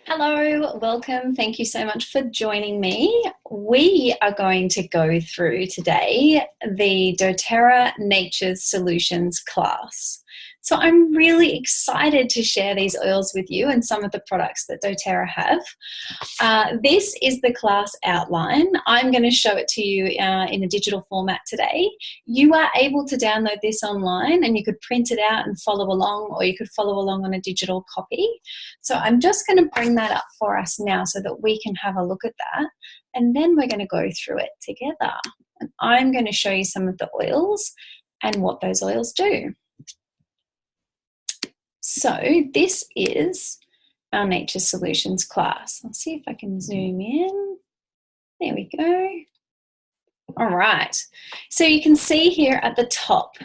Hello, welcome. Thank you so much for joining me. We are going to go through today the doTERRA Nature's Solutions class. So I'm really excited to share these oils with you and some of the products that doTERRA have. This is the class outline. I'm going to show it to you in a digital format today. You are able to download this online and you could print it out and follow along, or you could follow along on a digital copy. So I'm just going to bring that up for us now so that we can have a look at that, and then we're going to go through it together. And I'm going to show you some of the oils and what those oils do. So this is our Nature Solutions class. I'll see if I can zoom in. There we go. All right, so you can see here at the top,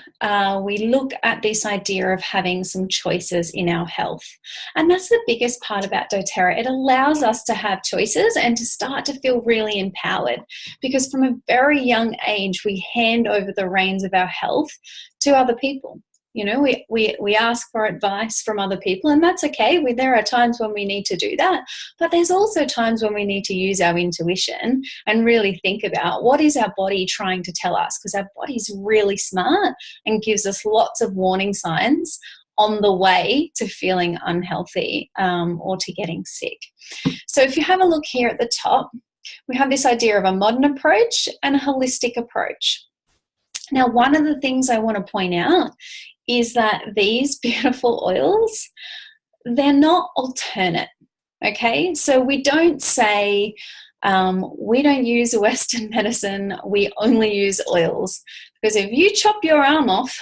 we look at this idea of having some choices in our health. And that's the biggest part about doTERRA. It allows us to have choices and to start to feel really empowered, because from a very young age, we hand over the reins of our health to other people. You know, we ask for advice from other people, and that's okay. There are times when we need to do that, but there's also times when we need to use our intuition and really think about what is our body trying to tell us, because our body's really smart and gives us lots of warning signs on the way to feeling unhealthy or to getting sick. So if you have a look here at the top, we have this idea of a modern approach and a holistic approach. Now, one of the things I want to point out is that these beautiful oils, they're not alternate, okay? So we don't say, we don't use Western medicine, we only use oils. Because if you chop your arm off,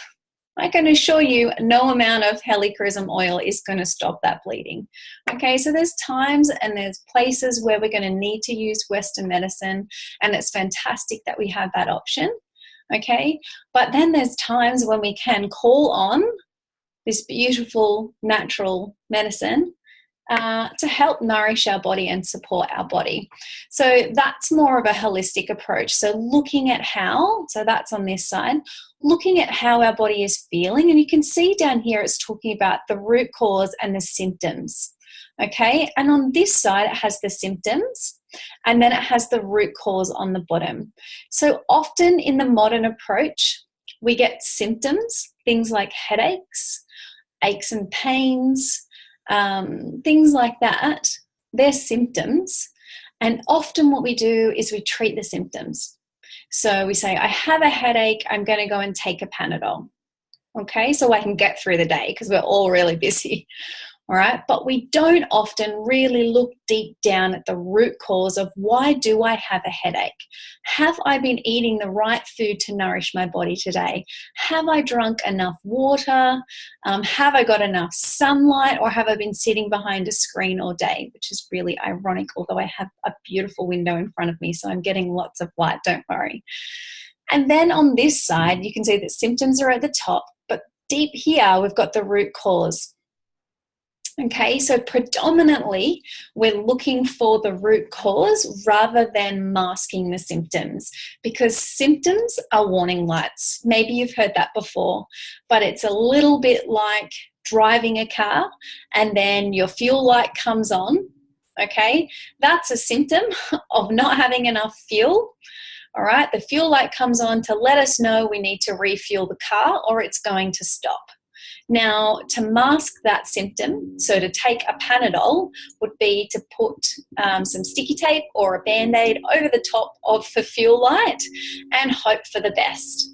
I can assure you no amount of helichrysum oil is going to stop that bleeding. Okay, so there's times and there's places where we're going to need to use Western medicine, and it's fantastic that we have that option. Okay, but then there's times when we can call on this beautiful natural medicine to help nourish our body and support our body. So that's more of a holistic approach. So looking at how, so that's on this side, looking at how our body is feeling. And you can see down here it's talking about the root cause and the symptoms. Okay, and on this side it has the symptoms, and then it has the root cause on the bottom. So often in the modern approach, we get symptoms, things like headaches, aches and pains, things like that. They're symptoms. And often what we do is we treat the symptoms. So we say, I have a headache, I'm going to go and take a Panadol. Okay, so I can get through the day because we're all really busy. All right, but we don't often really look deep down at the root cause of why do I have a headache? Have I been eating the right food to nourish my body today? Have I drunk enough water? Have I got enough sunlight, or have I been sitting behind a screen all day? Which is really ironic, although I have a beautiful window in front of me, so I'm getting lots of light, don't worry. And then on this side, you can see that symptoms are at the top, but deep here, we've got the root cause. Okay, so predominantly we're looking for the root cause rather than masking the symptoms, because symptoms are warning lights. Maybe you've heard that before, but it's a little bit like driving a car and then your fuel light comes on. Okay, that's a symptom of not having enough fuel. All right, the fuel light comes on to let us know we need to refuel the car or it's going to stop. Now, to mask that symptom, so to take a Panadol would be to put some sticky tape or a Band-Aid over the top of the fuel light and hope for the best.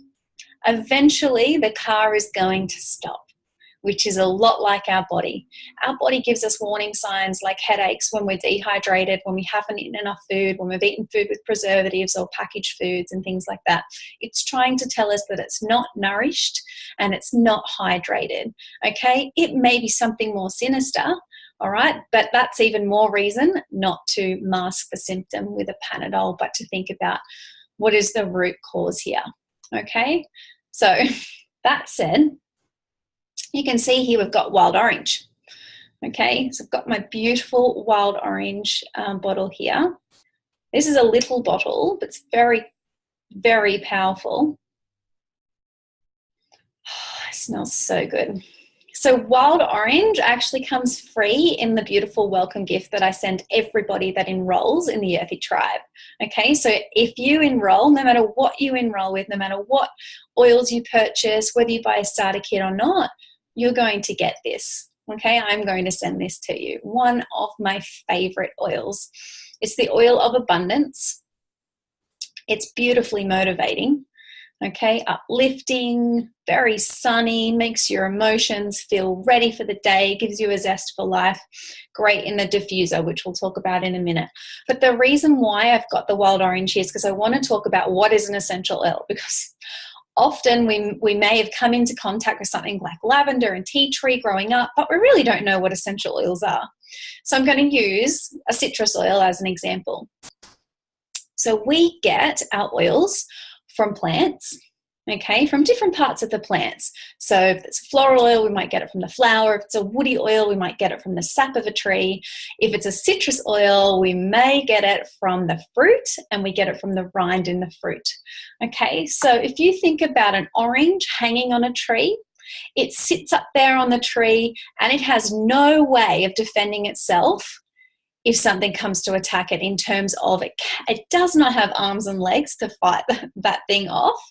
Eventually, the car is going to stop, which is a lot like our body. Our body gives us warning signs like headaches when we're dehydrated, when we haven't eaten enough food, when we've eaten food with preservatives or packaged foods and things like that. It's trying to tell us that it's not nourished and it's not hydrated, okay? It may be something more sinister, all right, but that's even more reason not to mask the symptom with a Panadol, but to think about what is the root cause here, okay? So that said, you can see here we've got wild orange. Okay, so I've got my beautiful wild orange bottle here. This is a little bottle, but it's very, very powerful. Oh, it smells so good. So wild orange actually comes free in the beautiful welcome gift that I send everybody that enrolls in the Earthy Tribe. Okay, so if you enroll, no matter what you enroll with, no matter what oils you purchase, whether you buy a starter kit or not, you're going to get this. Okay, I'm going to send this to you. One of my favorite oils. It's the oil of abundance. It's beautifully motivating. Okay, uplifting, very sunny, makes your emotions feel ready for the day, gives you a zest for life. Great in the diffuser, which we'll talk about in a minute. But the reason why I've got the wild orange here is because I want to talk about what is an essential oil, because often we may have come into contact with something like lavender and tea tree growing up, but we really don't know what essential oils are. So I'm going to use a citrus oil as an example. So we get our oils from plants, okay, from different parts of the plants. So if it's a floral oil, we might get it from the flower. If it's a woody oil, we might get it from the sap of a tree. If it's a citrus oil, we may get it from the fruit, and we get it from the rind in the fruit. Okay, so if you think about an orange hanging on a tree, it sits up there on the tree and it has no way of defending itself if something comes to attack it, in terms of it does not have arms and legs to fight that thing off.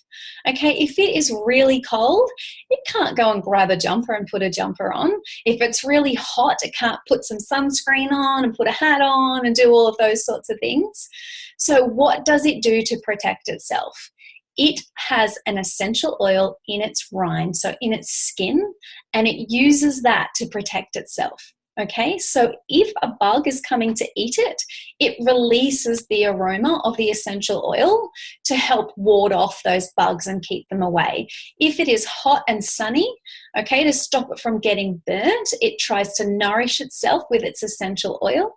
Okay, if it is really cold, it can't go and grab a jumper and put a jumper on. If it's really hot, it can't put some sunscreen on and put a hat on and do all of those sorts of things. So what does it do to protect itself? It has an essential oil in its rind, so in its skin, and it uses that to protect itself. Okay, so if a bug is coming to eat it, it releases the aroma of the essential oil to help ward off those bugs and keep them away. If it is hot and sunny, okay, to stop it from getting burnt, it tries to nourish itself with its essential oil.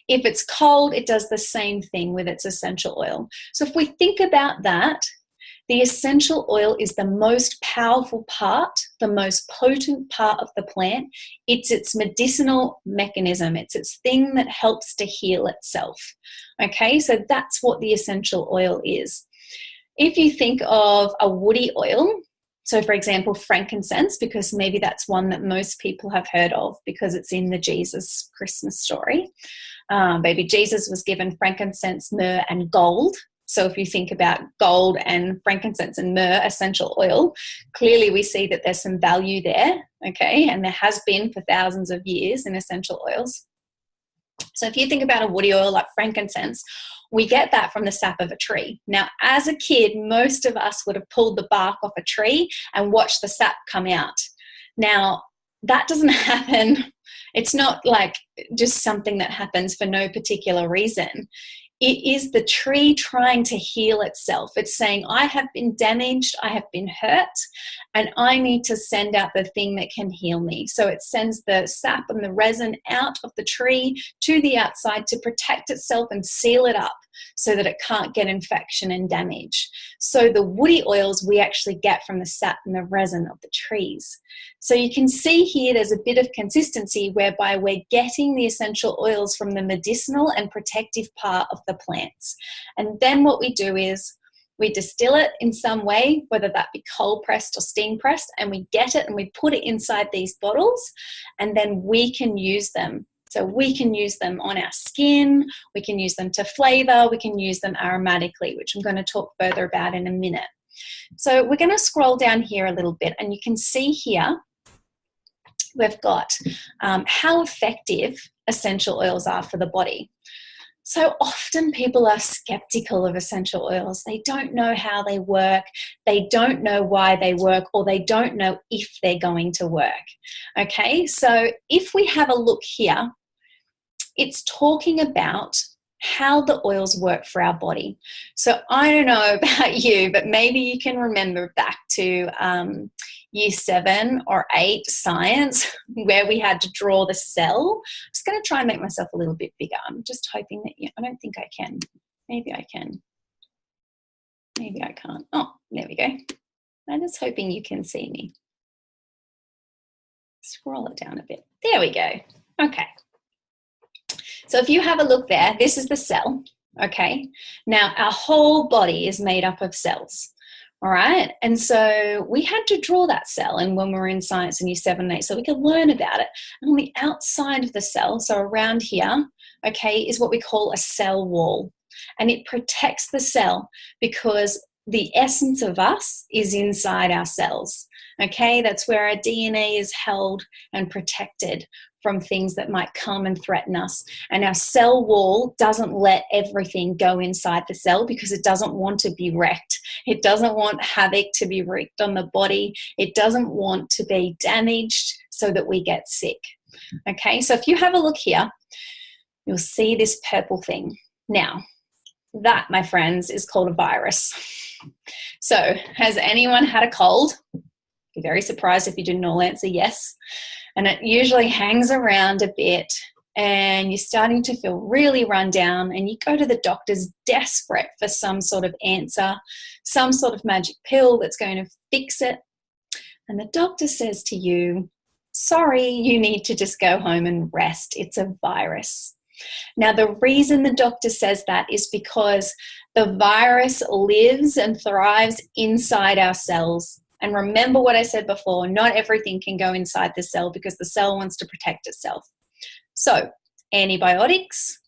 If it's cold, it does the same thing with its essential oil. So if we think about that, the essential oil is the most powerful part, the most potent part of the plant. It's its medicinal mechanism. It's its thing that helps to heal itself. Okay, so that's what the essential oil is. If you think of a woody oil, so for example, frankincense, because maybe that's one that most people have heard of because it's in the Jesus Christmas story. Baby Jesus was given frankincense, myrrh, and gold. So if you think about gold and frankincense and myrrh essential oil, clearly we see that there's some value there, okay, and there has been for thousands of years in essential oils. So if you think about a woody oil like frankincense, we get that from the sap of a tree. Now, as a kid, most of us would have pulled the bark off a tree and watched the sap come out. Now, that doesn't happen. It's not like just something that happens for no particular reason. It is the tree trying to heal itself. It's saying, I have been damaged, I have been hurt, and I need to send out the thing that can heal me. So it sends the sap and the resin out of the tree to the outside to protect itself and seal it up so that it can't get infection and damage. So the woody oils we actually get from the sap and the resin of the trees. So you can see here there's a bit of consistency whereby we're getting the essential oils from the medicinal and protective part of the plants. And then what we do is we distill it in some way, whether that be cold pressed or steam pressed, and we get it and we put it inside these bottles, and then we can use them. So we can use them on our skin, we can use them to flavor, we can use them aromatically, which I'm going to talk further about in a minute. So we're going to scroll down here a little bit, and you can see here we've got how effective essential oils are for the body. So often people are skeptical of essential oils. They don't know how they work, they don't know why they work, or they don't know if they're going to work. Okay, so if we have a look here, it's talking about how the oils work for our body. So I don't know about you, but maybe you can remember back to year 7 or 8 science where we had to draw the cell. I'm just going to try and make myself a little bit bigger. I'm just hoping that, I don't think I can. Maybe I can. Maybe I can't. Oh, there we go. I'm just hoping you can see me. Scroll it down a bit. There we go. Okay. So if you have a look there, this is the cell, okay? Now, our whole body is made up of cells, All right. And so we had to draw that cell. And when we were in science in year 7 and 8, so we could learn about it. And on the outside of the cell, so around here, okay, is what we call a cell wall. And it protects the cell because the essence of us is inside our cells. Okay, that's where our DNA is held and protected from things that might come and threaten us. And our cell wall doesn't let everything go inside the cell because it doesn't want to be wrecked. It doesn't want havoc to be wreaked on the body. It doesn't want to be damaged so that we get sick. Okay, so if you have a look here, you'll see this purple thing. Now, that, my friends, is called a virus. So, has anyone had a cold? Be very surprised if you didn't all answer yes. And it usually hangs around a bit and you're starting to feel really run down and you go to the doctors desperate for some sort of answer, some sort of magic pill that's going to fix it. And the doctor says to you, sorry, you need to just go home and rest. It's a virus. Now, the reason the doctor says that is because the virus lives and thrives inside our cells. And remember what I said before, not everything can go inside the cell because the cell wants to protect itself. So, antibiotics,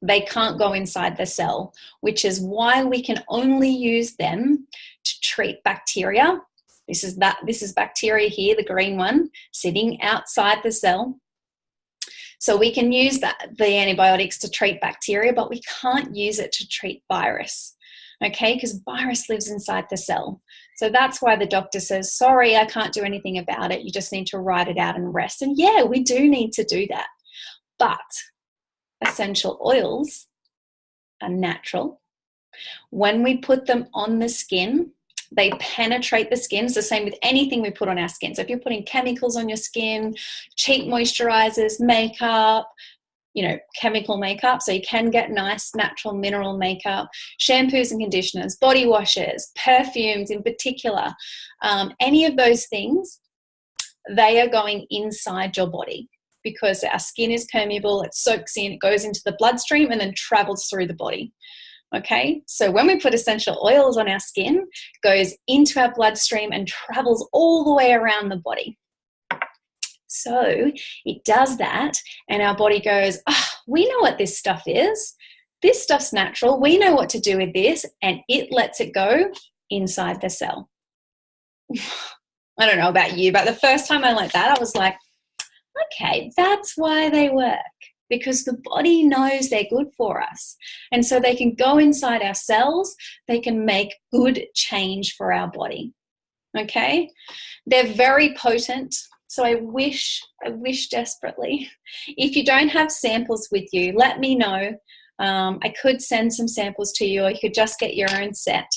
they can't go inside the cell, which is why we can only use them to treat bacteria. This is bacteria here, the green one, sitting outside the cell. So we can use the antibiotics to treat bacteria, but we can't use it to treat virus, okay? Because virus lives inside the cell. So that's why the doctor says, sorry, I can't do anything about it. You just need to write it out and rest. And yeah, we do need to do that. But essential oils are natural. When we put them on the skin, they penetrate the skin. It's the same with anything we put on our skin. So if you're putting chemicals on your skin, cheap moisturizers, makeup, chemical makeup, so you can get nice natural mineral makeup, shampoos and conditioners, body washes, perfumes in particular, any of those things, they are going inside your body because our skin is permeable, it soaks in, it goes into the bloodstream and then travels through the body. Okay, so when we put essential oils on our skin, it goes into our bloodstream and travels all the way around the body. So it does that and our body goes, we know what this stuff is. This stuff's natural. We know what to do with this, and it lets it go inside the cell. I don't know about you, but the first time I learned that, I was like, okay, that's why they work. Because the body knows they're good for us. And so they can go inside our cells, they can make good change for our body. Okay? They're very potent. So I wish desperately, if you don't have samples with you, let me know. I could send some samples to you, or you could just get your own set.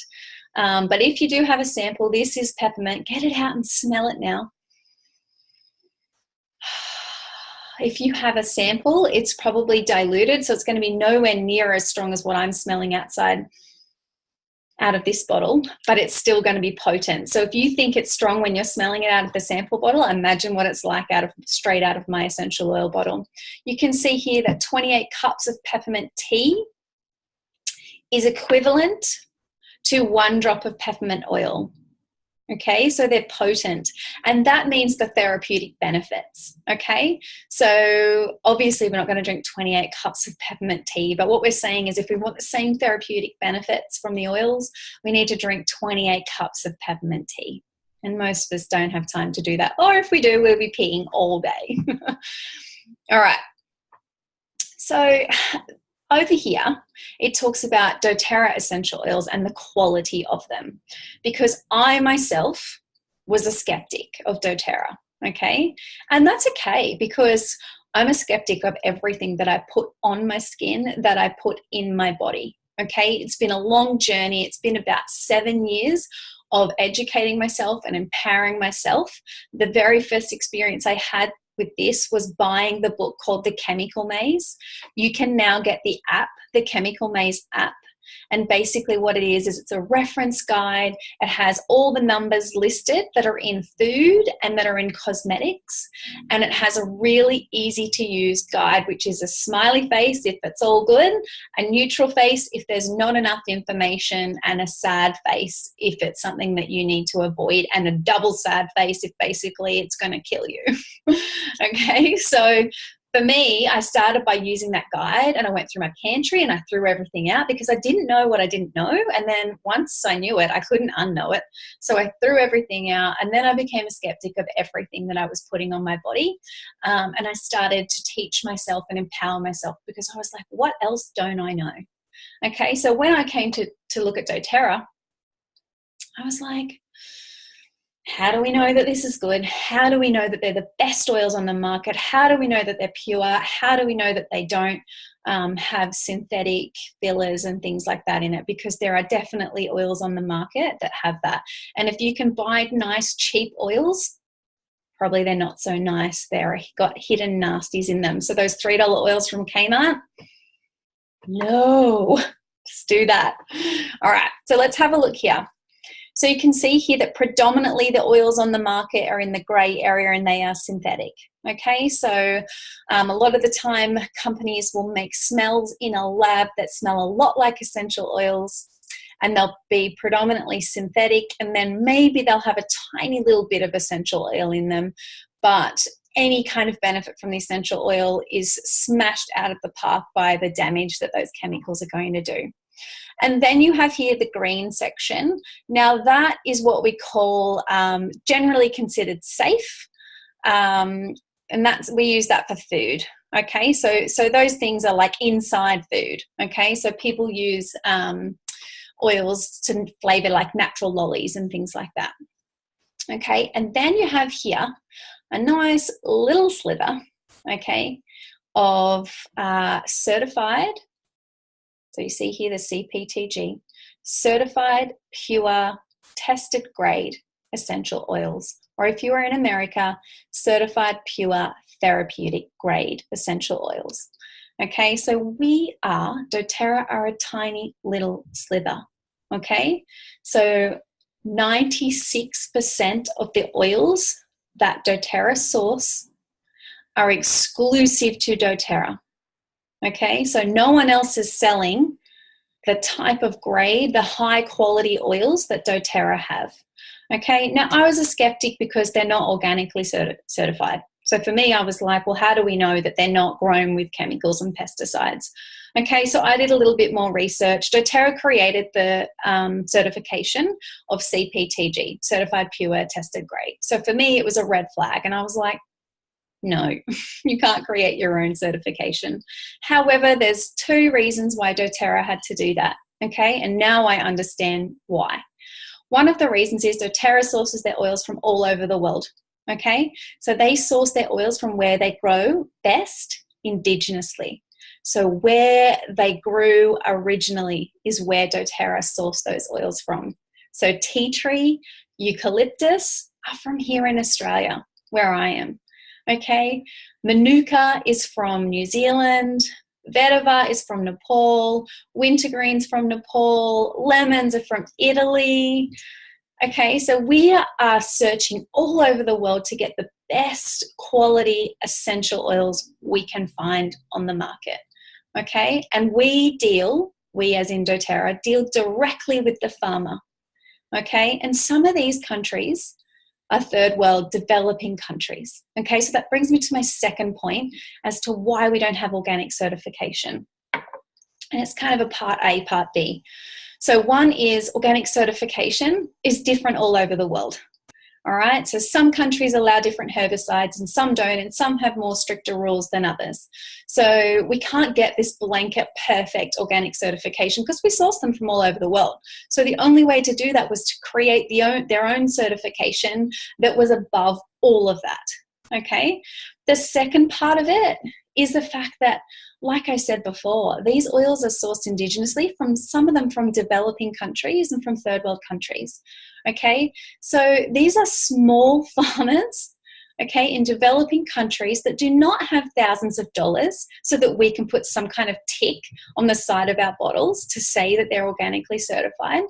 But if you do have a sample, this is peppermint. Get it out and smell it now. If you have a sample, it's probably diluted, so it's going to be nowhere near as strong as what I'm smelling out of this bottle, but it's still going to be potent. So if you think it's strong when you're smelling it out of the sample bottle, imagine what it's like straight out of my essential oil bottle. You can see here that 28 cups of peppermint tea is equivalent to 1 drop of peppermint oil. Okay, so they're potent, and that means the therapeutic benefits. Okay, so obviously we're not going to drink 28 cups of peppermint tea, but what we're saying is if we want the same therapeutic benefits from the oils, we need to drink 28 cups of peppermint tea. And most of us don't have time to do that, or if we do, we'll be peeing all day. All right, so over here, it talks about doTERRA essential oils and the quality of them, because I myself was a skeptic of doTERRA, okay? And that's okay, because I'm a skeptic of everything that I put on my skin, that I put in my body, okay? It's been a long journey. It's been about 7 years of educating myself and empowering myself. The very first experience I had with this was buying the book called The Chemical Maze. You can now get the app, the Chemical Maze app, And basically what it is it's a reference guide. It has all the numbers listed that are in food and that are in cosmetics. And it has a really easy to use guide, which is a smiley face if it's all good, a neutral face if there's not enough information, and a sad face if it's something that you need to avoid, and a double sad face if basically it's going to kill you. Okay, so for me, I started by using that guide, and I went through my pantry and I threw everything out because I didn't know what I didn't know. And then once I knew it, I couldn't unknow it. So I threw everything out, and then I became a skeptic of everything that I was putting on my body. And I started to teach myself and empower myself because I was like, what else don't I know? Okay, so when I came to look at doTERRA, I was like, how do we know that this is good? How do we know that they're the best oils on the market? How do we know that they're pure? How do we know that they don't have synthetic fillers and things like that in it? Because there are definitely oils on the market that have that. And if you can buy nice, cheap oils, probably they're not so nice. They're got hidden nasties in them. So those $3 oils from Kmart, no, just do that. All right, so let's have a look here. So you can see here that predominantly the oils on the market are in the grey area and they are synthetic. Okay, so a lot of the time companies will make smells in a lab that smell a lot like essential oils, and they'll be predominantly synthetic, and then maybe they'll have a tiny little bit of essential oil in them, but any kind of benefit from the essential oil is smashed out of the park by the damage that those chemicals are going to do. And then you have here the green section. Now that is what we call generally considered safe, and we use that for food. Okay, so those things are like inside food. Okay, so people use oils to flavor like natural lollies and things like that. Okay, and then you have here a nice little sliver, okay, of certified. So you see here the CPTG, certified, pure, tested grade essential oils. Or if you are in America, certified, pure, therapeutic grade essential oils. Okay, so we doTERRA are a tiny little sliver. Okay, so 96% of the oils that doTERRA source are exclusive to doTERRA. Okay, so no one else is selling the type of grade, the high quality oils that doTERRA have. Okay, now I was a skeptic because they're not organically certified. So for me, I was like, well, how do we know that they're not grown with chemicals and pesticides? Okay, so I did a little bit more research. doTERRA created the certification of CPTG, Certified Pure Tested Grade. So for me, it was a red flag, and I was like, no, you can't create your own certification. However, there's 2 reasons why doTERRA had to do that, okay? And now I understand why. One of the reasons is doTERRA sources their oils from all over the world, okay? So they source their oils from where they grow best indigenously. So where they grew originally is where doTERRA sourced those oils from. So tea tree, eucalyptus are from here in Australia, where I am. Okay, Manuka is from New Zealand, vetiver is from Nepal, wintergreen's from Nepal, lemons are from Italy. Okay, so we are searching all over the world to get the best quality essential oils we can find on the market. Okay, and we as in doTERRA, deal directly with the farmer. Okay, and some of these countries are third world developing countries. Okay, so that brings me to my second point as to why we don't have organic certification. And it's kind of a part A, part B. So one is organic certification is different all over the world. All right, so some countries allow different herbicides and some don't, and some have more stricter rules than others. So we can't get this blanket perfect organic certification because we source them from all over the world. So the only way to do that was to create their own certification that was above all of that. Okay, the second part of it is the fact that, like I said before, these oils are sourced indigenously from some of them from developing countries and from third world countries. Okay, so these are small farmers okay, in developing countries that do not have thousands of dollars so that we can put some kind of tick on the side of our bottles to say that they're organically certified.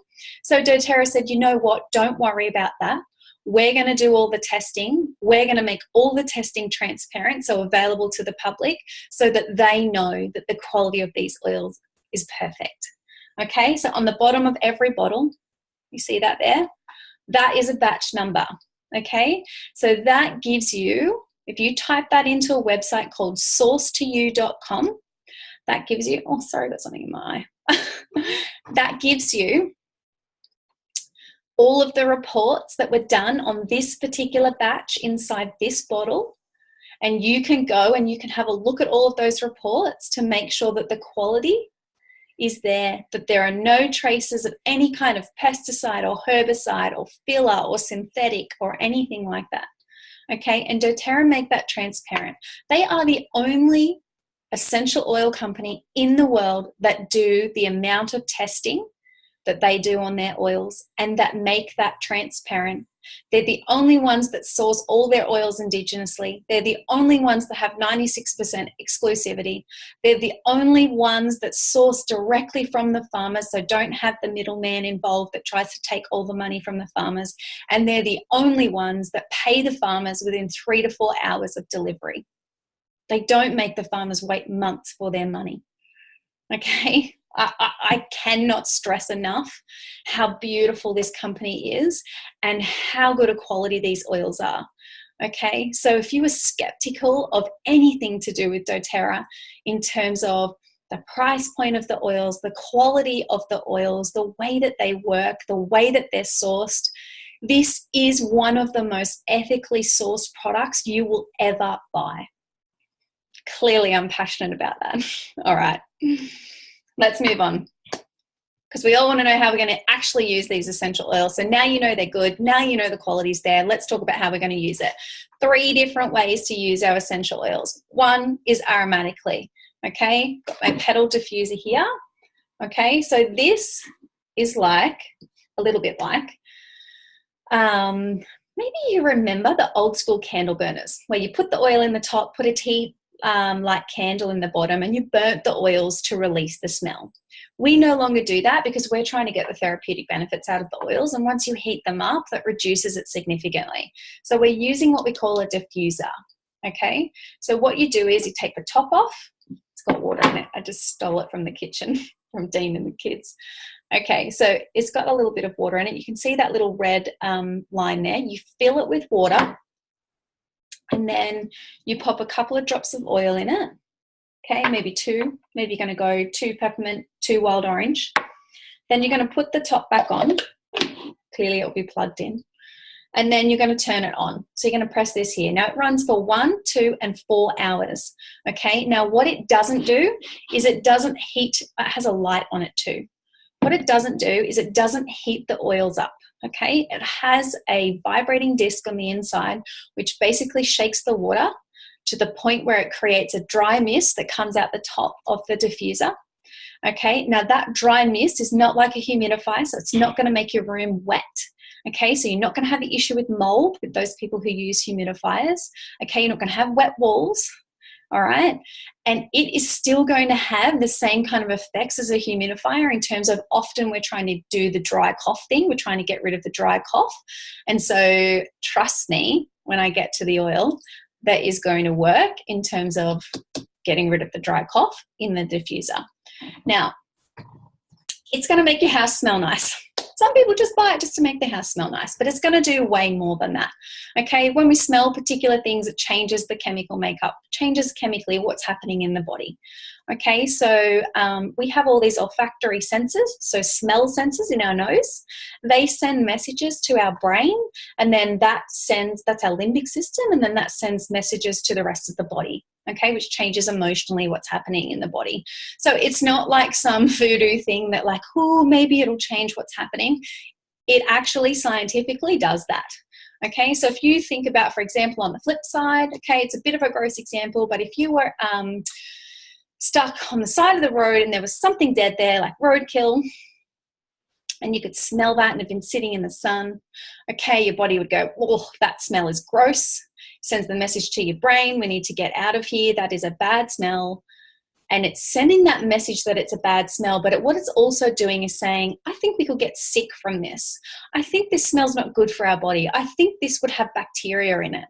So doTERRA said, you know what, don't worry about that. We're going to do all the testing. We're going to make all the testing transparent, so available to the public, so that they know that the quality of these oils is perfect. Okay, so on the bottom of every bottle, you see that there? That is a batch number. Okay, so that gives you, if you type that into a website called sourcetoyou.com, that gives you, oh, sorry, got something in my eye. That gives you all of the reports that were done on this particular batch inside this bottle. And you can go and you can have a look at all of those reports to make sure that the quality is there, that there are no traces of any kind of pesticide or herbicide or filler or synthetic or anything like that. Okay, and doTERRA make that transparent. They are the only essential oil company in the world that do the amount of testing that they do on their oils and that make that transparent. They're the only ones that source all their oils indigenously. They're the only ones that have 96% exclusivity. They're the only ones that source directly from the farmers, so don't have the middleman involved that tries to take all the money from the farmers. And they're the only ones that pay the farmers within 3 to 4 hours of delivery. They don't make the farmers wait months for their money. Okay? I cannot stress enough how beautiful this company is and how good a quality these oils are. Okay, so if you were skeptical of anything to do with doTERRA in terms of the price point of the oils, the quality of the oils, the way that they work, the way that they're sourced, this is one of the most ethically sourced products you will ever buy. Clearly, I'm passionate about that. All right. Let's move on, because we all want to know how we're going to actually use these essential oils. So now you know they're good. Now you know the quality's there. Let's talk about how we're going to use it. 3 different ways to use our essential oils. One is aromatically. Okay, got my petal diffuser here. Okay, so this is like, a little bit like, maybe you remember the old school candle burners where you put the oil in the top, put a tea light candle in the bottom, and you burnt the oils to release the smell. We no longer do that because we're trying to get the therapeutic benefits out of the oils, and once you heat them up, that reduces it significantly. So we're using what we call a diffuser. Okay, so what you do is you take the top off. It's got water in it. I just stole it from the kitchen from Dean and the kids. Okay, so it's got a little bit of water in it. You can see that little red line there. You fill it with water, and then you pop a couple of drops of oil in it. Okay, maybe 2. Maybe you're going to go 2 peppermint, 2 wild orange. Then you're going to put the top back on. Clearly it will be plugged in. And then you're going to turn it on. So you're going to press this here. Now it runs for 1, 2, and 4 hours. Okay, now what it doesn't do is it doesn't heat. It has a light on it too. What it doesn't do is it doesn't heat the oils up. Okay, it has a vibrating disc on the inside, which basically shakes the water to the point where it creates a dry mist that comes out the top of the diffuser. Okay, now that dry mist is not like a humidifier, so it's not going to make your room wet. Okay, so you're not going to have the issue with mold with those people who use humidifiers. Okay, you're not going to have wet walls. All right, and it is still going to have the same kind of effects as a humidifier in terms of often we're trying to do the dry cough thing. We're trying to get rid of the dry cough. And so trust me, when I get to the oil, that is going to work in terms of getting rid of the dry cough in the diffuser. Now, it's going to make your house smell nice. Some people just buy it just to make their house smell nice, but it's going to do way more than that. Okay, when we smell particular things, it changes the chemical makeup, changes chemically what's happening in the body. Okay, so we have all these olfactory sensors, so smell sensors in our nose. They send messages to our brain, and then that's our limbic system, and then that sends messages to the rest of the body. Okay, which changes emotionally what's happening in the body. So it's not like some voodoo thing that like, oh, maybe it'll change what's happening. It actually scientifically does that. Okay, so if you think about, for example, on the flip side, okay, it's a bit of a gross example, but if you were stuck on the side of the road and there was something dead there, like roadkill, and you could smell that and have been sitting in the sun, okay, your body would go, oh, that smell is gross. sends the message to your brain, we need to get out of here, that is a bad smell. And it's sending that message that it's a bad smell, but what it's also doing is saying, I think we could get sick from this. I think this smells not good for our body. I think this would have bacteria in it.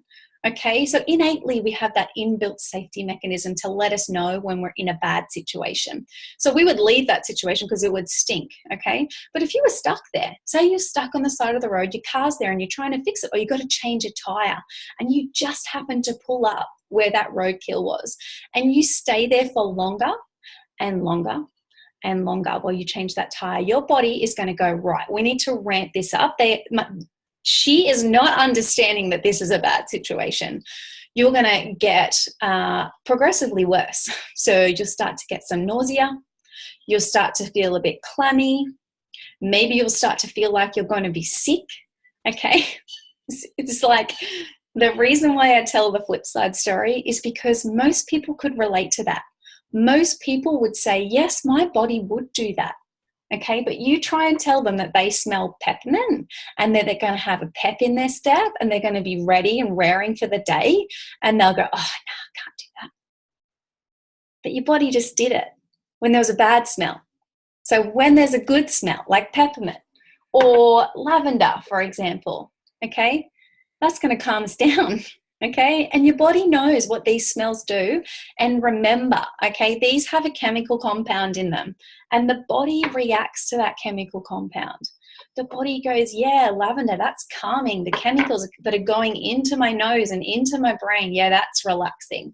Okay, so innately we have that inbuilt safety mechanism to let us know when we're in a bad situation. So we would leave that situation because it would stink, okay? But if you were stuck there, say you're stuck on the side of the road, your car's there and you're trying to fix it, or you've got to change a tire and you just happen to pull up where that roadkill was, and you stay there for longer and longer and longer while you change that tire, your body is going to go, right, we need to ramp this up. She is not understanding that this is a bad situation. You're going to get progressively worse. So you'll start to get some nausea. You'll start to feel a bit clammy. Maybe you'll start to feel like you're going to be sick. Okay. It's like the reason why I tell the flip side story is because most people could relate to that. Most people would say, yes, my body would do that. Okay, but you try and tell them that they smell peppermint and that they're going to have a pep in their step and they're going to be ready and raring for the day, and they'll go, oh, no, I can't do that. But your body just did it when there was a bad smell. So when there's a good smell, like peppermint or lavender, for example, okay, that's going to calm us down. Okay, and your body knows what these smells do. And remember, okay, these have a chemical compound in them, and the body reacts to that chemical compound. The body goes, yeah, lavender, that's calming. The chemicals that are going into my nose and into my brain, yeah, that's relaxing.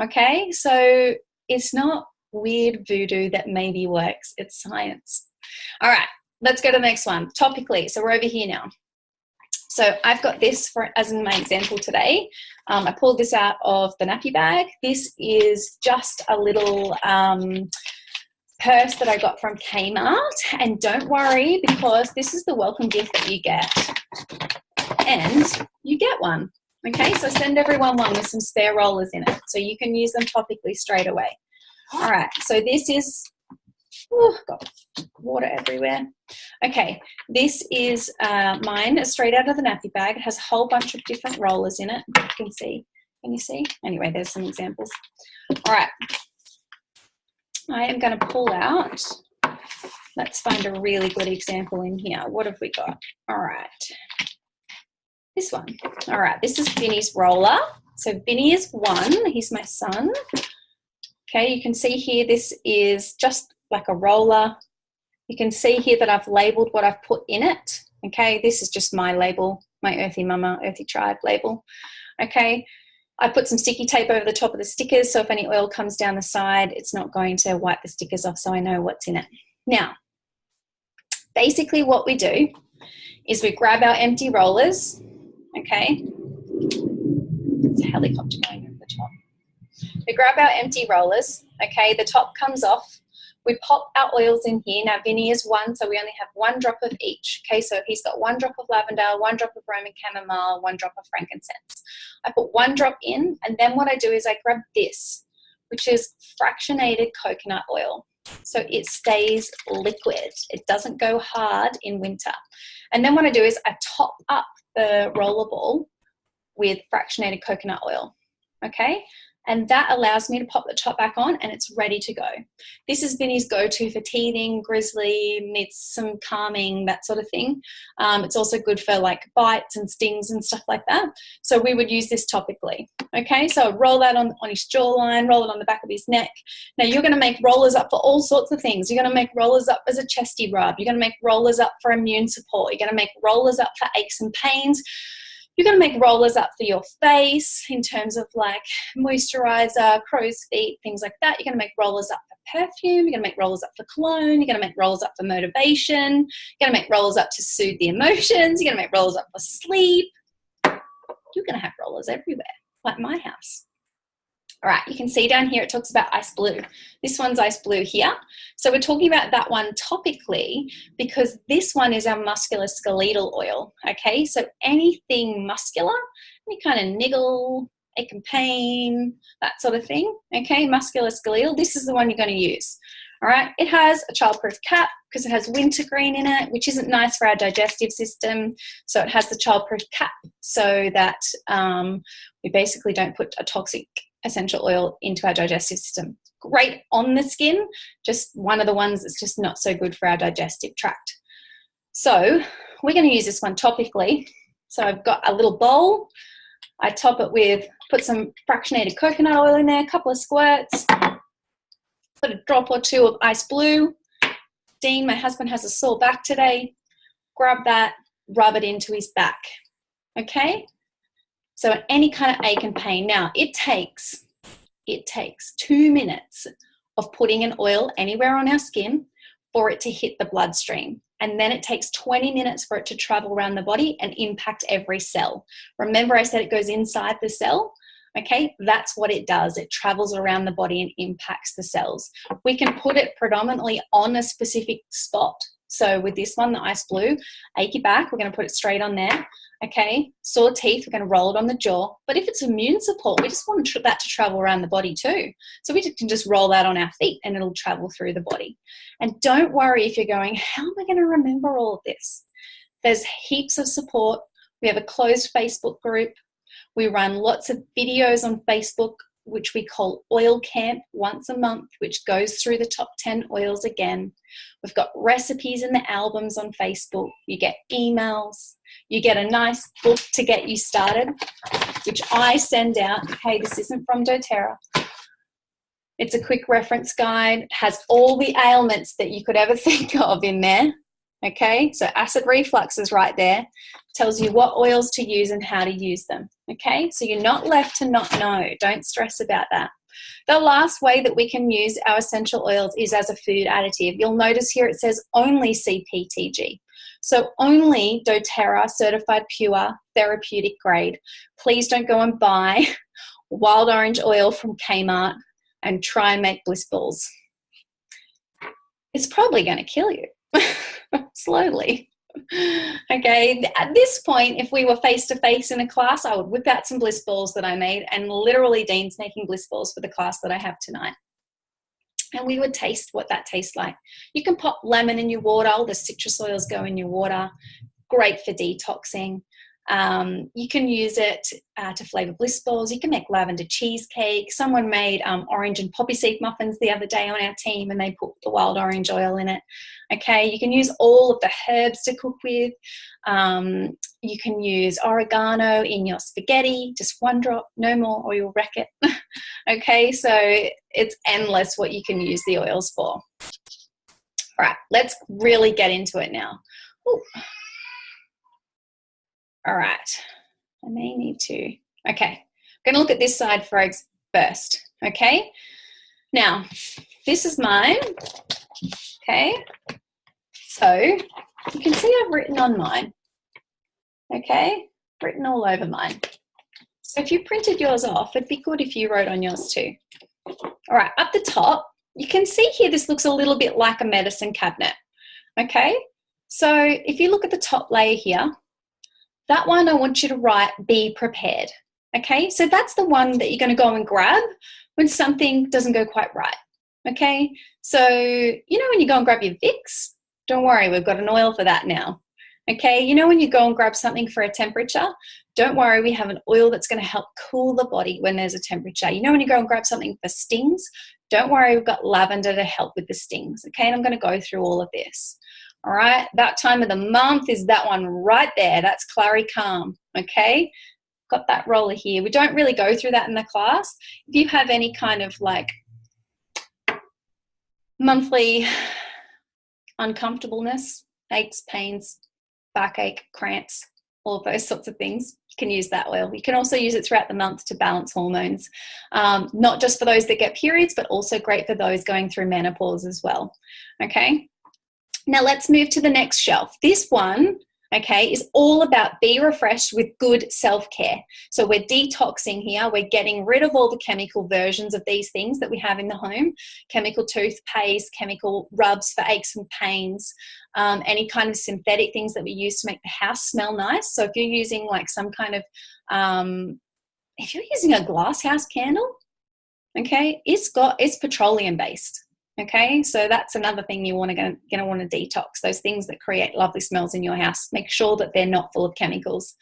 Okay, so it's not weird voodoo that maybe works, it's science. All right, let's go to the next one. Topically, so we're over here now. So I've got this as in my example today. I pulled this out of the nappy bag. This is just a little purse that I got from Kmart. And don't worry, because this is the welcome gift that you get. And you get one. Okay, so send everyone one with some spare rollers in it, so you can use them topically straight away. All right, so this is, oh, got water everywhere. Okay, this is mine, straight out of the nappy bag. It has a whole bunch of different rollers in it. You can see. Can you see? Anyway, there's some examples. All right, I am going to pull out. Let's find a really good example in here. What have we got? All right, this one. All right, this is Vinny's roller. So Vinny is one. He's my son. Okay, you can see here this is just like a roller. You can see here that I've labeled what I've put in it. Okay, this is just my label, my Earthy Mama, Earthy Tribe label. Okay, I put some sticky tape over the top of the stickers, so if any oil comes down the side, it's not going to wipe the stickers off, so I know what's in it. Now, basically what we do is we grab our empty rollers. Okay, there's a helicopter going over the top. We grab our empty rollers. Okay, the top comes off. We pop our oils in here. Now, Vinny is one, so we only have one drop of each. Okay, so he's got one drop of lavender, one drop of Roman chamomile, one drop of frankincense. I put one drop in, and then what I do is I grab this, which is fractionated coconut oil. So it stays liquid. It doesn't go hard in winter. And then what I do is I top up the roller ball with fractionated coconut oil. Okay, and that allows me to pop the top back on and it's ready to go. This is Vinny's go-to for teething, grizzly, needs some calming, that sort of thing. It's also good for like bites and stings and stuff like that. So we would use this topically. Okay, so roll that on his jawline, roll it on the back of his neck. Now you're gonna make rollers up for all sorts of things. You're gonna make rollers up as a chesty rub. You're gonna make rollers up for immune support. You're gonna make rollers up for aches and pains. You're going to make rollers up for your face in terms of like moisturizer, crow's feet, things like that. You're going to make rollers up for perfume. You're going to make rollers up for cologne. You're going to make rollers up for motivation. You're going to make rollers up to soothe the emotions. You're going to make rollers up for sleep. You're going to have rollers everywhere, like my house. All right, you can see down here it talks about ice blue. This one's ice blue here. So we're talking about that one topically because this one is our musculoskeletal oil, okay? So anything muscular, any kind of niggle, ache and pain, that sort of thing, okay? Musculoskeletal, this is the one you're going to use. All right, it has a childproof cap because it has wintergreen in it, which isn't nice for our digestive system. So it has the childproof cap so that we basically don't put a toxic essential oil into our digestive system. Great on the skin, just one of the ones that's just not so good for our digestive tract. So we're going to use this one topically. So I've got a little bowl. I top it with, put some fractionated coconut oil in there, a couple of squirts, put a drop or two of ice blue. Dean, my husband, has a sore back today. Grab that, rub it into his back. Okay? So any kind of ache and pain. Now, it takes 2 minutes of putting an oil anywhere on our skin for it to hit the bloodstream. And then it takes 20 minutes for it to travel around the body and impact every cell. Remember I said it goes inside the cell? Okay, that's what it does. It travels around the body and impacts the cells. We can put it predominantly on a specific spot. So with this one, the ice blue, achy back, we're going to put it straight on there. Okay, sore teeth, we're going to roll it on the jaw. But if it's immune support, we just want that to travel around the body too. So we can just roll that on our feet and it'll travel through the body. And don't worry if you're going, how am I going to remember all of this? There's heaps of support. We have a closed Facebook group. We run lots of videos on Facebook, which we call Oil Camp once a month, which goes through the top 10 oils again. We've got recipes in the albums on Facebook. You get emails. You get a nice book to get you started, which I send out. Hey, this isn't from doTERRA. It's a quick reference guide. It has all the ailments that you could ever think of in there. Okay, so acid reflux is right there. Tells you what oils to use and how to use them. Okay, so you're not left to not know. Don't stress about that. The last way that we can use our essential oils is as a food additive. You'll notice here it says only CPTG. So only doTERRA certified pure therapeutic grade. Please don't go and buy wild orange oil from Kmart and try and make bliss balls. It's probably going to kill you slowly. Okay, at this point, if we were face-to-face in a class, I would whip out some bliss balls that I made, and literally Dean's making bliss balls for the class that I have tonight. And we would taste what that tastes like. You can pop lemon in your water. All the citrus oils go in your water. Great for detoxing. You can use it to flavor bliss balls. You can make lavender cheesecake. Someone made orange and poppy seed muffins the other day on our team, and they put the wild orange oil in it. Okay, you can use all of the herbs to cook with. You can use oregano in your spaghetti, just one drop, no more, or you'll wreck it. Okay, so it's endless what you can use the oils for. All right, let's really get into it now. Ooh. All right, I may need to, okay, I'm going to look at this side first, okay? Now, this is mine, okay? So, you can see I've written on mine, okay? Written all over mine. So if you printed yours off, it'd be good if you wrote on yours too. All right, up the top, you can see here this looks a little bit like a medicine cabinet, okay? So if you look at the top layer here, that one I want you to write, be prepared, okay? So that's the one that you're going to go and grab when something doesn't go quite right, okay? So, you know when you go and grab your Vicks? Don't worry, we've got an oil for that now, okay? You know when you go and grab something for a temperature? Don't worry, we have an oil that's going to help cool the body when there's a temperature. You know when you go and grab something for stings? Don't worry, we've got lavender to help with the stings, okay? And I'm going to go through all of this. All right, that time of the month is that one right there. That's Clary Calm, okay? Got that roller here. We don't really go through that in the class. If you have any kind of like monthly uncomfortableness, aches, pains, backache, cramps, all of those sorts of things, you can use that oil. You can also use it throughout the month to balance hormones, not just for those that get periods, but also great for those going through menopause as well, okay? Now let's move to the next shelf. This one, okay, is all about be refreshed with good self-care. So we're detoxing here. We're getting rid of all the chemical versions of these things that we have in the home, chemical toothpaste, chemical rubs for aches and pains, any kind of synthetic things that we use to make the house smell nice. So if you're using like some kind of, if you're using a glass house candle, okay, it's petroleum based. Okay, so that's another thing you want to want to detox, those things that create lovely smells in your house. Make sure that they're not full of chemicals.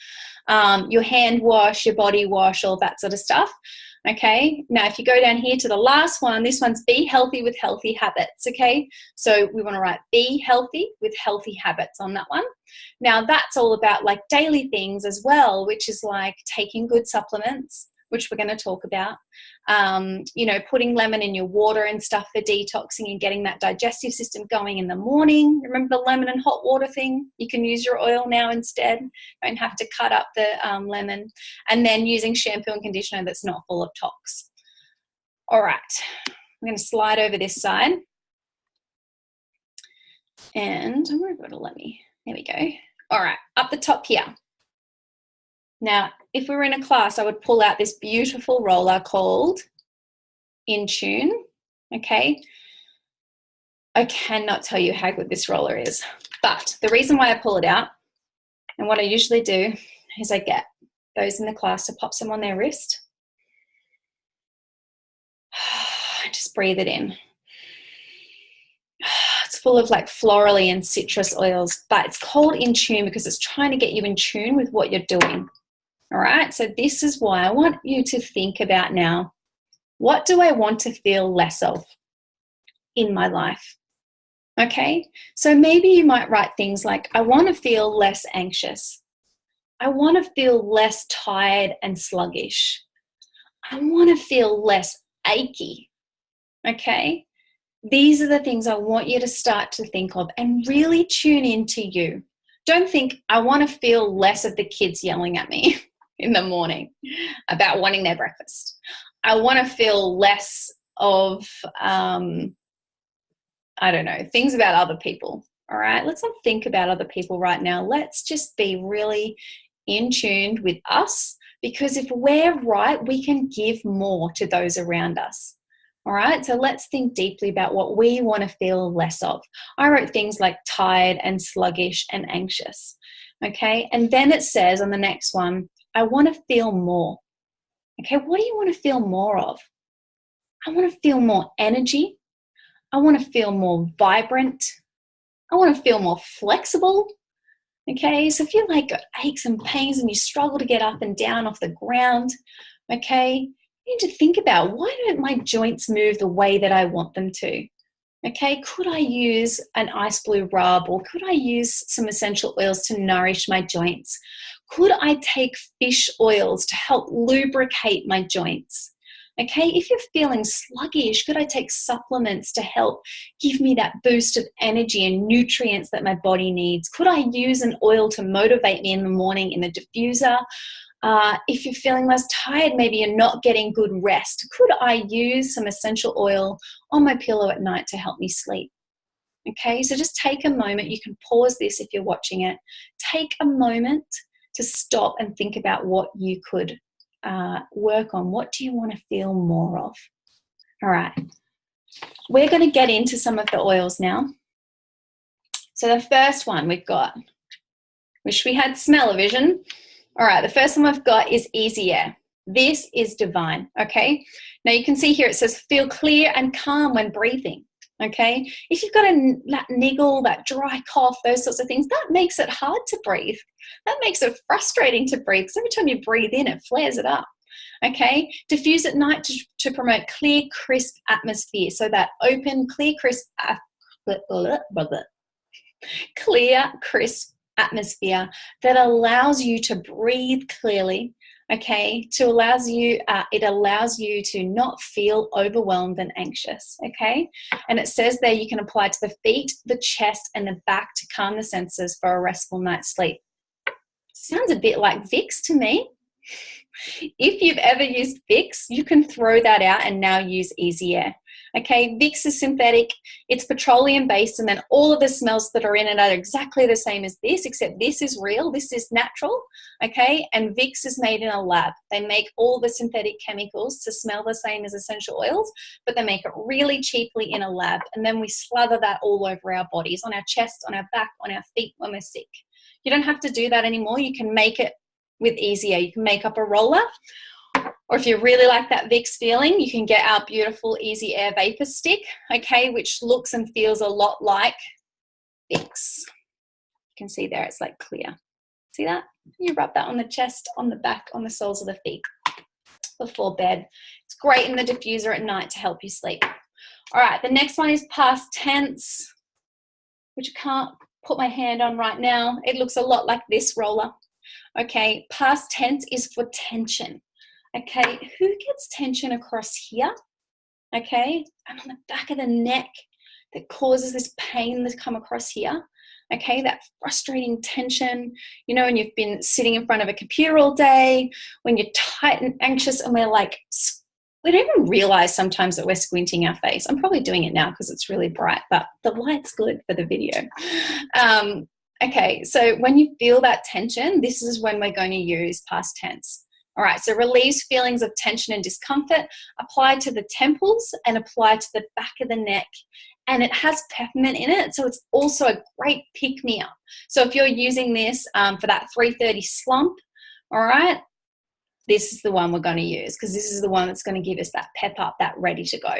Your hand wash, your body wash, all that sort of stuff. Okay, now if you go down here to the last one, this one's be healthy with healthy habits. Okay, so we want to write be healthy with healthy habits on that one. Now that's all about like daily things as well, which is like taking good supplements, which we're going to talk about. You know, putting lemon in your water and stuff for detoxing and getting that digestive system going in the morning. Remember the lemon and hot water thing? You can use your oil now instead. Don't have to cut up the lemon. And then using shampoo and conditioner that's not full of tox. All right, I'm going to slide over this side. And I'm going to let me, there we go. All right, up the top here. Now, if we were in a class, I would pull out this beautiful roller called In Tune, okay? I cannot tell you how good this roller is, but the reason why I pull it out and what I usually do is I get those in the class to pop some on their wrist. Just breathe it in. It's full of like florally and citrus oils, but it's called In Tune because it's trying to get you in tune with what you're doing. All right, so this is why I want you to think about now, what do I want to feel less of in my life? Okay, so maybe you might write things like, I want to feel less anxious. I want to feel less tired and sluggish. I want to feel less achy. Okay, these are the things I want you to start to think of and really tune into you. Don't think, I want to feel less of the kids yelling at me in the morning about wanting their breakfast. I want to feel less of, I don't know, things about other people. All right, let's not think about other people right now. Let's just be really in tune with us, because if we're right, we can give more to those around us. All right, so let's think deeply about what we want to feel less of. I wrote things like tired and sluggish and anxious. Okay, and then it says on the next one, I want to feel more. Okay, what do you want to feel more of? I want to feel more energy. I want to feel more vibrant. I want to feel more flexible. Okay, so if you're like got aches and pains and you struggle to get up and down off the ground, okay, you need to think about, why don't my joints move the way that I want them to? Okay, could I use an ice blue rub, or could I use some essential oils to nourish my joints? Could I take fish oils to help lubricate my joints? Okay, if you're feeling sluggish, could I take supplements to help give me that boost of energy and nutrients that my body needs? Could I use an oil to motivate me in the morning in the diffuser? If you're feeling less tired, maybe you're not getting good rest, could I use some essential oil on my pillow at night to help me sleep? Okay, so just take a moment. You can pause this if you're watching it. Take a moment to stop and think about what you could work on. What do you want to feel more of? All right, we're going to get into some of the oils now. So the first one we've got, wish we had smell-o-vision. All right, the first one we've got is Easy Air. This is divine, okay? Now you can see here it says feel clear and calm when breathing, okay? If you've got that niggle, that dry cough, those sorts of things, that makes it hard to breathe. That makes it frustrating to breathe, because every time you breathe in, it flares it up, okay? Diffuse at night to promote clear, crisp atmosphere. So that open, clear, crisp atmosphere that allows you to breathe clearly, okay, it allows you to not feel overwhelmed and anxious, okay? And it says there you can apply to the feet, the chest, and the back to calm the senses for a restful night's sleep. Sounds a bit like Vicks to me. If you've ever used Vicks, you can throw that out and now use Easy Air. Okay, Vicks is synthetic, it's petroleum based, and then all of the smells that are in it are exactly the same as this, except this is real, this is natural, okay, and Vicks is made in a lab. They make all the synthetic chemicals to smell the same as essential oils, but they make it really cheaply in a lab, and then we slather that all over our bodies, on our chest, on our back, on our feet when we're sick. You don't have to do that anymore. You can make it with Easy Air. You can make up a roller, Or if you really like that Vicks feeling, you can get our beautiful Easy Air Vapor Stick, okay, which looks and feels a lot like Vicks. You can see there it's like clear. See that? You rub that on the chest, on the back, on the soles of the feet before bed. It's great in the diffuser at night to help you sleep. All right, the next one is past tense, which I can't put my hand on right now. It looks a lot like this roller. Okay, past tense is for tension. Okay, who gets tension across here? Okay, and on the back of the neck that causes this pain to come across here. Okay, that frustrating tension, you know, when you've been sitting in front of a computer all day, when you're tight and anxious and we're like, we don't even realize sometimes that we're squinting our face. I'm probably doing it now because it's really bright, but the light's good for the video. Okay, so when you feel that tension, this is when we're going to use past tense. All right, so relieves feelings of tension and discomfort, apply to the temples and apply to the back of the neck. And it has peppermint in it, so it's also a great pick-me-up. So if you're using this for that 3:30 slump, all right, this is the one we're going to use because this is the one that's going to give us that pep up, that ready to go.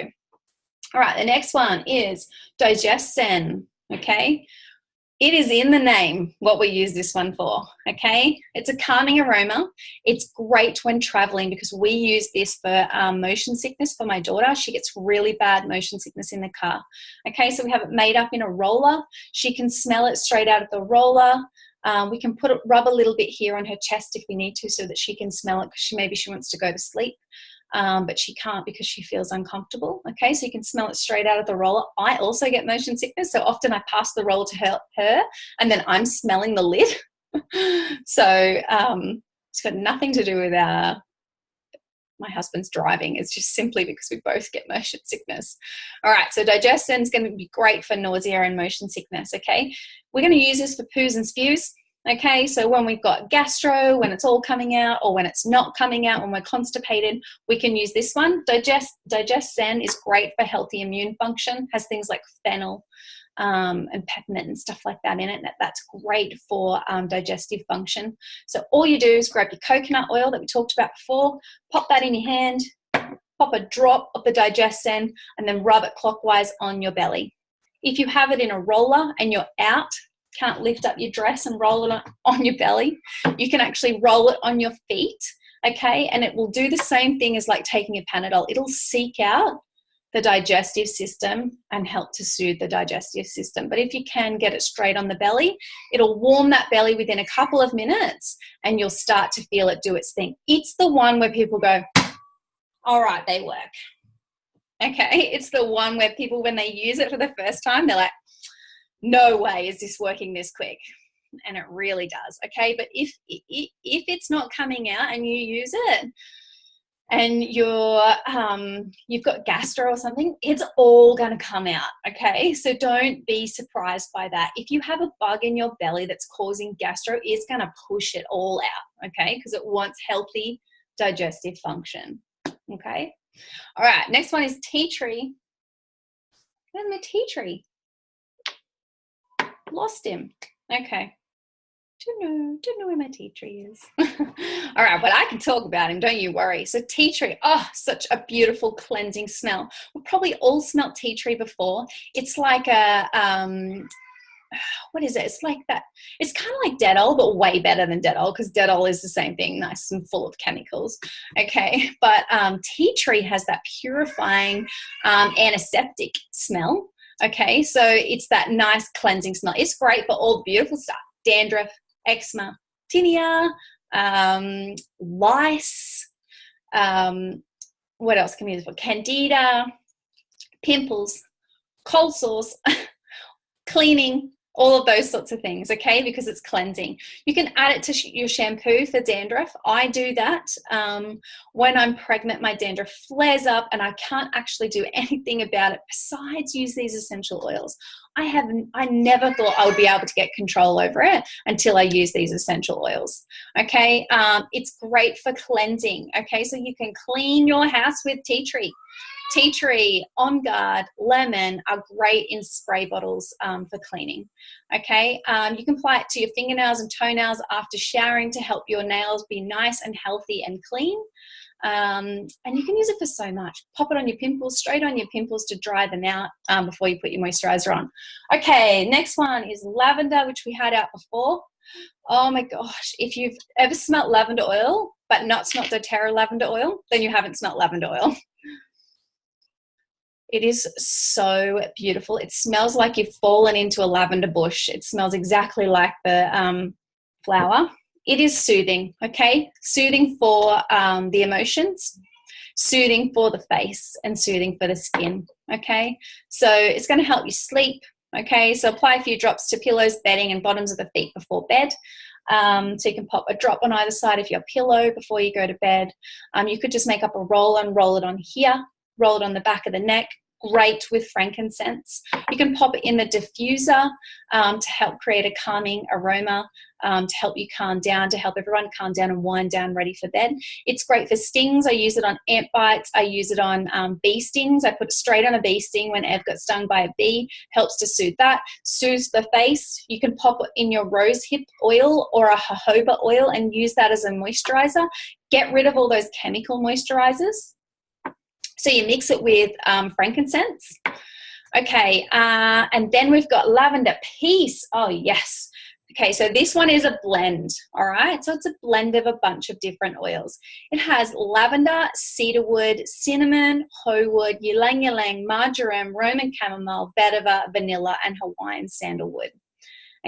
All right, the next one is Digesten, okay? It is in the name what we use this one for, okay? It's a calming aroma. It's great when traveling because we use this for motion sickness for my daughter. She gets really bad motion sickness in the car. Okay, so we have it made up in a roller. She can smell it straight out of the roller. We can rub a little bit here on her chest if we need to so that she can smell it because maybe she wants to go to sleep. But she can't because she feels uncomfortable. Okay, so you can smell it straight out of the roller. I also get motion sickness, so often I pass the roller to her and then I'm smelling the lid. So it's got nothing to do with my husband's driving. It's just simply because we both get motion sickness. All right, so Digesten is going to be great for nausea and motion sickness, okay? We're going to use this for poos and spews. Okay, so when we've got gastro, when it's all coming out, or when it's not coming out, when we're constipated, we can use this one. Digesten is great for healthy immune function, has things like fennel and peppermint and stuff like that in it. That's great for digestive function. So all you do is grab your coconut oil that we talked about before, pop that in your hand, pop a drop of the Digesten, and then rub it clockwise on your belly. If you have it in a roller and you're out, can't lift up your dress and roll it on your belly, you can actually roll it on your feet, okay? And it will do the same thing as like taking a Panadol. It'll seek out the digestive system and help to soothe the digestive system. But if you can get it straight on the belly, it'll warm that belly within a couple of minutes and you'll start to feel it do its thing. It's the one where people go, all right, they work. Okay, it's the one where people, when they use it for the first time, they're like, no way is this working this quick. And it really does, okay? But if it's not coming out and you use it and you've got gastro or something, it's all going to come out, okay? So don't be surprised by that. If you have a bug in your belly that's causing gastro, it's going to push it all out, okay? Because it wants healthy digestive function, okay? All right, next one is tea tree. Where's my tea tree? Lost him. Okay. Don't know where my tea tree is. All right, but I can talk about him, don't you worry. So tea tree, oh, such a beautiful cleansing smell. We've probably all smelt tea tree before. It's like a, what is it? It's like that. It's kind of like Dettol, but way better than Dettol because Dettol is the same thing, nice and full of chemicals. Okay, but tea tree has that purifying antiseptic smell. Okay, so it's that nice cleansing smell. It's great for all the beautiful stuff. Dandruff, eczema, tinea, lice. What else can we use it for? Candida, pimples, cold sores, cleaning, all of those sorts of things, okay, because it's cleansing. You can add it to your shampoo for dandruff. I do that. When I'm pregnant, my dandruff flares up and I can't actually do anything about it besides use these essential oils. I never thought I would be able to get control over it until I use these essential oils, okay? It's great for cleansing, okay? So you can clean your house with tea tree. tea tree, On Guard, lemon are great in spray bottles for cleaning. Okay, you can apply it to your fingernails and toenails after showering to help your nails be nice and healthy and clean. And you can use it for so much. Pop it on your pimples, straight on your pimples to dry them out before you put your moisturizer on. Okay, next one is lavender, which we had out before. Oh my gosh, if you've ever smelt lavender oil but not smelt doTERRA lavender oil, then you haven't smelt lavender oil. It is so beautiful. It smells like you've fallen into a lavender bush. It smells exactly like the flower. It is soothing, okay? Soothing for the emotions, soothing for the face, and soothing for the skin, okay? So it's going to help you sleep, okay? So apply a few drops to pillows, bedding, and bottoms of the feet before bed. So you can pop a drop on either side of your pillow before you go to bed. You could just make up a roll and roll it on here, roll it on the back of the neck. Great with frankincense. You can pop it in the diffuser to help create a calming aroma, to help you calm down, to help everyone calm down and wind down ready for bed. It's great for stings. I use it on ant bites. I use it on bee stings. I put it straight on a bee sting when Ev got stung by a bee. Helps to soothe that. Soothes the face. You can pop it in your rosehip oil or a jojoba oil and use that as a moisturizer. Get rid of all those chemical moisturizers. So you mix it with frankincense. Okay, and then we've got lavender peace. Oh, yes. Okay, so this one is a blend, all right? So it's a blend of a bunch of different oils. It has lavender, cedarwood, cinnamon, hoe wood, ylang ylang, marjoram, Roman chamomile, vetiver, vanilla, and Hawaiian sandalwood.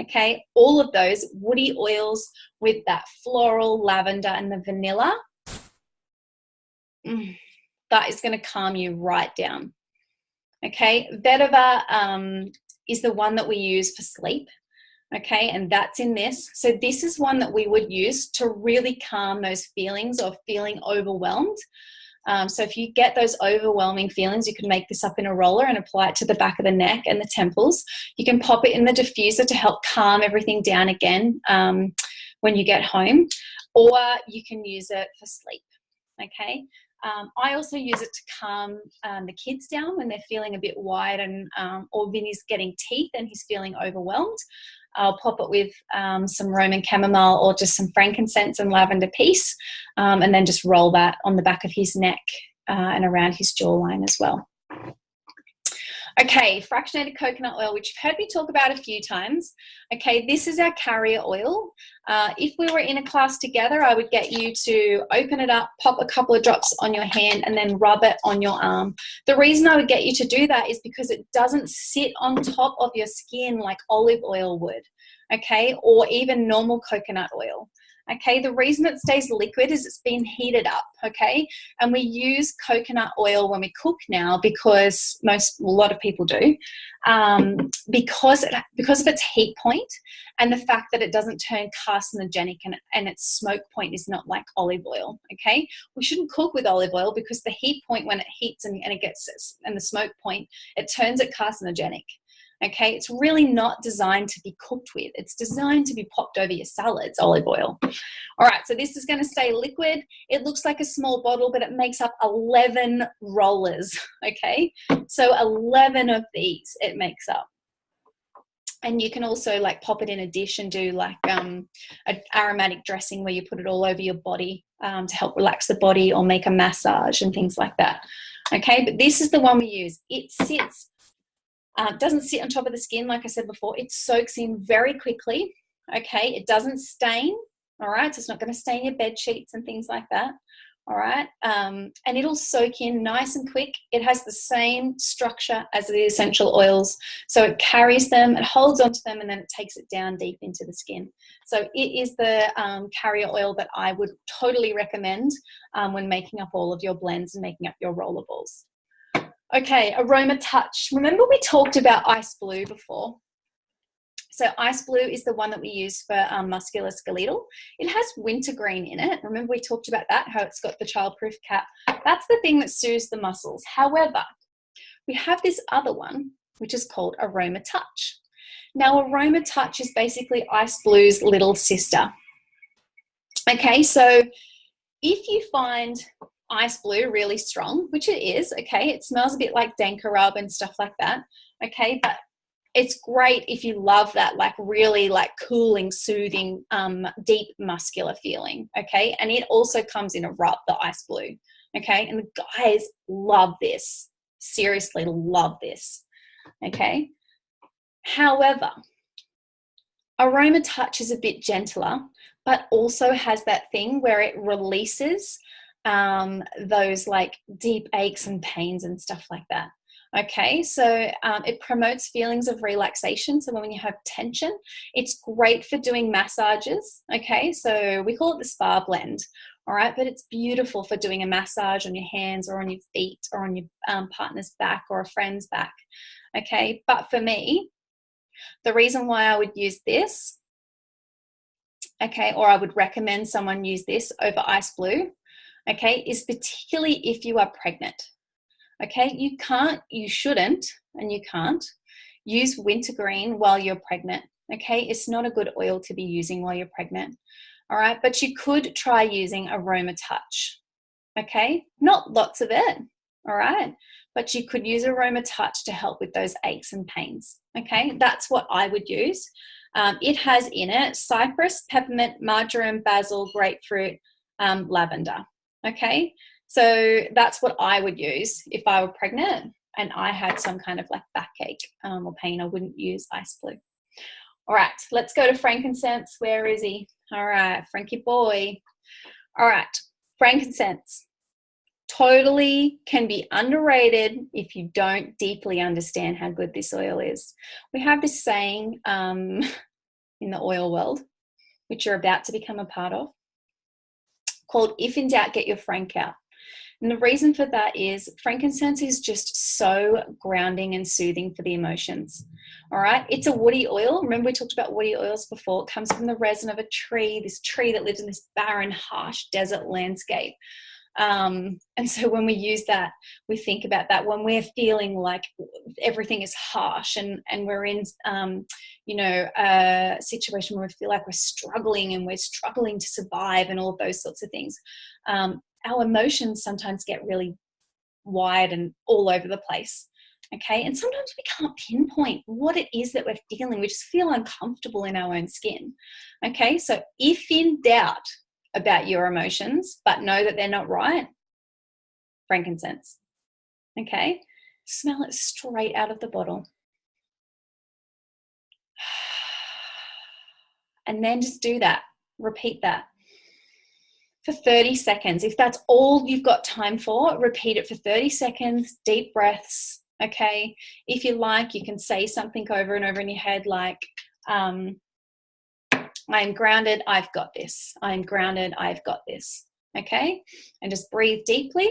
Okay, all of those woody oils with that floral lavender and the vanilla. That is going to calm you right down. Okay, vetiver is the one that we use for sleep. Okay, and that's in this. So this is one that we would use to really calm those feelings of feeling overwhelmed. So if you get those overwhelming feelings, you can make this up in a roller and apply it to the back of the neck and the temples. You can pop it in the diffuser to help calm everything down again when you get home, or you can use it for sleep. Okay. I also use it to calm the kids down when they're feeling a bit wired and or Vinny's getting teeth and he's feeling overwhelmed. I'll pop it with some Roman chamomile or just some frankincense and lavender peace, and then just roll that on the back of his neck and around his jawline as well. Okay, fractionated coconut oil, which you've heard me talk about a few times. Okay, this is our carrier oil. If we were in a class together, I would get you to open it up, pop a couple of drops on your hand, and then rub it on your arm. The reason I would get you to do that is because it doesn't sit on top of your skin like olive oil would, okay, or even normal coconut oil. Okay, the reason it stays liquid is it's been heated up, okay? And we use coconut oil when we cook now because a lot of people do, because of its heat point and the fact that it doesn't turn carcinogenic and its smoke point is not like olive oil, okay? We shouldn't cook with olive oil because the heat point when it heats and the smoke point, it turns it carcinogenic. Okay, it's really not designed to be cooked with. It's designed to be popped over your salads, olive oil. All right, so this is going to stay liquid. It looks like a small bottle, but it makes up 11 rollers, okay? So 11 of these it makes up. And you can also like pop it in a dish and do like an aromatic dressing where you put it all over your body to help relax the body or make a massage and things like that. Okay, but this is the one we use. It sits... doesn't sit on top of the skin, like I said before. It soaks in very quickly, okay? It doesn't stain, all right? So it's not going to stain your bed sheets and things like that, all right? And it'll soak in nice and quick. It has the same structure as the essential oils. So it carries them, it holds onto them, and then it takes it down deep into the skin. So it is the carrier oil that I would totally recommend when making up all of your blends and making up your roller balls. Okay, aroma touch. Remember we talked about ice blue before? So ice blue is the one that we use for musculoskeletal. It has wintergreen in it. Remember we talked about that, how it's got the childproof cap. That's the thing that soothes the muscles. However, we have this other one, which is called aroma touch. Now, aroma touch is basically ice blue's little sister. Okay, so if you find ice blue really strong, which it is, okay? It smells a bit like Danka rub and stuff like that, okay? But it's great if you love that, like really like cooling, soothing, deep muscular feeling, okay? And it also comes in a rub, the ice blue, okay? And the guys love this, seriously love this, okay? However, Aroma Touch is a bit gentler, but also has that thing where it releases those like deep aches and pains and stuff like that. Okay, so it promotes feelings of relaxation. So when you have tension, it's great for doing massages. Okay, so we call it the spa blend. All right, but it's beautiful for doing a massage on your hands or on your feet or on your partner's back or a friend's back. Okay, but for me, the reason why I would use this, okay, or I would recommend someone use this over ice blue, okay, is particularly if you are pregnant. Okay, you shouldn't, and you can't use wintergreen while you're pregnant. Okay, it's not a good oil to be using while you're pregnant. All right, but you could try using Aroma Touch. Okay, not lots of it. All right, but you could use Aroma Touch to help with those aches and pains. Okay, that's what I would use. It has in it cypress, peppermint, marjoram, basil, grapefruit, lavender. Okay, so that's what I would use if I were pregnant and I had some kind of like backache or pain. I wouldn't use ice blue. All right, let's go to frankincense. Where is he? All right, Frankie boy. All right, frankincense. Totally can be underrated if you don't deeply understand how good this oil is. We have this saying in the oil world, which you're about to become a part of, called "If in doubt, get your frank out." And the reason for that is frankincense is just so grounding and soothing for the emotions. All right, it's a woody oil. Remember we talked about woody oils before. It comes from the resin of a tree, this tree that lives in this barren, harsh desert landscape. And so when we use that, we think about that when we're feeling like everything is harsh and we're in, a situation where we feel like we're struggling to survive and all of those sorts of things. Our emotions sometimes get really wide and all over the place. Okay. And sometimes we can't pinpoint what it is that we're feeling. We just feel uncomfortable in our own skin. Okay. So if in doubt about your emotions, but know that they're not right, frankincense. Okay. Smell it straight out of the bottle. And then just do that. Repeat that for 30 seconds. If that's all you've got time for, repeat it for 30 seconds, deep breaths. Okay. If you like, you can say something over and over in your head like, I am grounded, I've got this. I am grounded, I've got this. Okay. And just breathe deeply.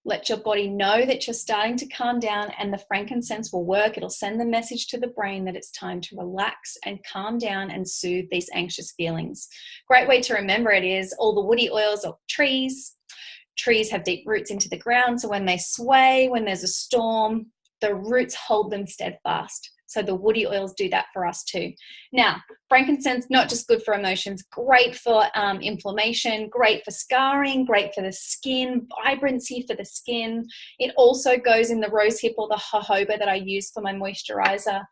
Let your body know that you're starting to calm down, and the frankincense will work. It'll send the message to the brain that it's time to relax and calm down and soothe these anxious feelings. Great way to remember it is all the woody oils of trees. Trees have deep roots into the ground, so when they sway, when there's a storm, the roots hold them steadfast. So the woody oils do that for us too. Now, frankincense, not just good for emotions, great for inflammation, great for scarring, great for the skin, vibrancy for the skin. It also goes in the rosehip or the jojoba that I use for my moisturizer.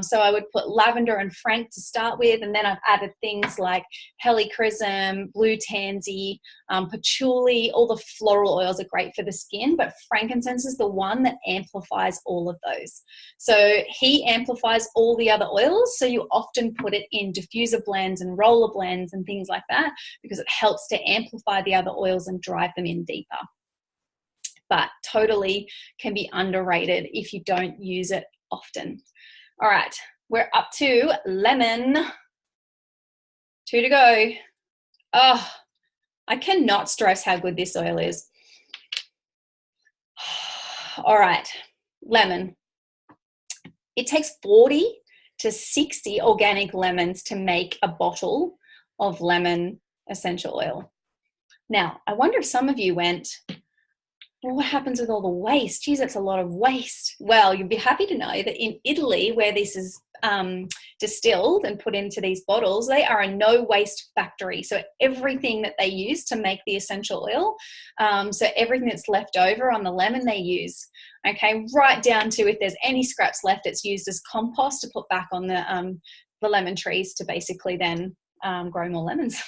So I would put lavender and frank to start with, and then I've added things like helichrysum, blue tansy, patchouli. All the floral oils are great for the skin, but frankincense is the one that amplifies all of those. So he amplifies all the other oils, so you often put it in diffuser blends and roller blends and things like that because it helps to amplify the other oils and drive them in deeper. But totally can be underrated if you don't use it often. All right, we're up to lemon. 2 to go. Oh, I cannot stress how good this oil is. All right, lemon. It takes 40 to 60 organic lemons to make a bottle of lemon essential oil. Now, I wonder if some of you went, Well, what happens with all the waste? Geez, that's a lot of waste. Well, you'll be happy to know that in Italy, where this is distilled and put into these bottles, they are a no waste factory. So everything that they use to make the essential oil, so everything that's left over on the lemon they use, okay, right down to if there's any scraps left, it's used as compost to put back on the lemon trees to basically then grow more lemons.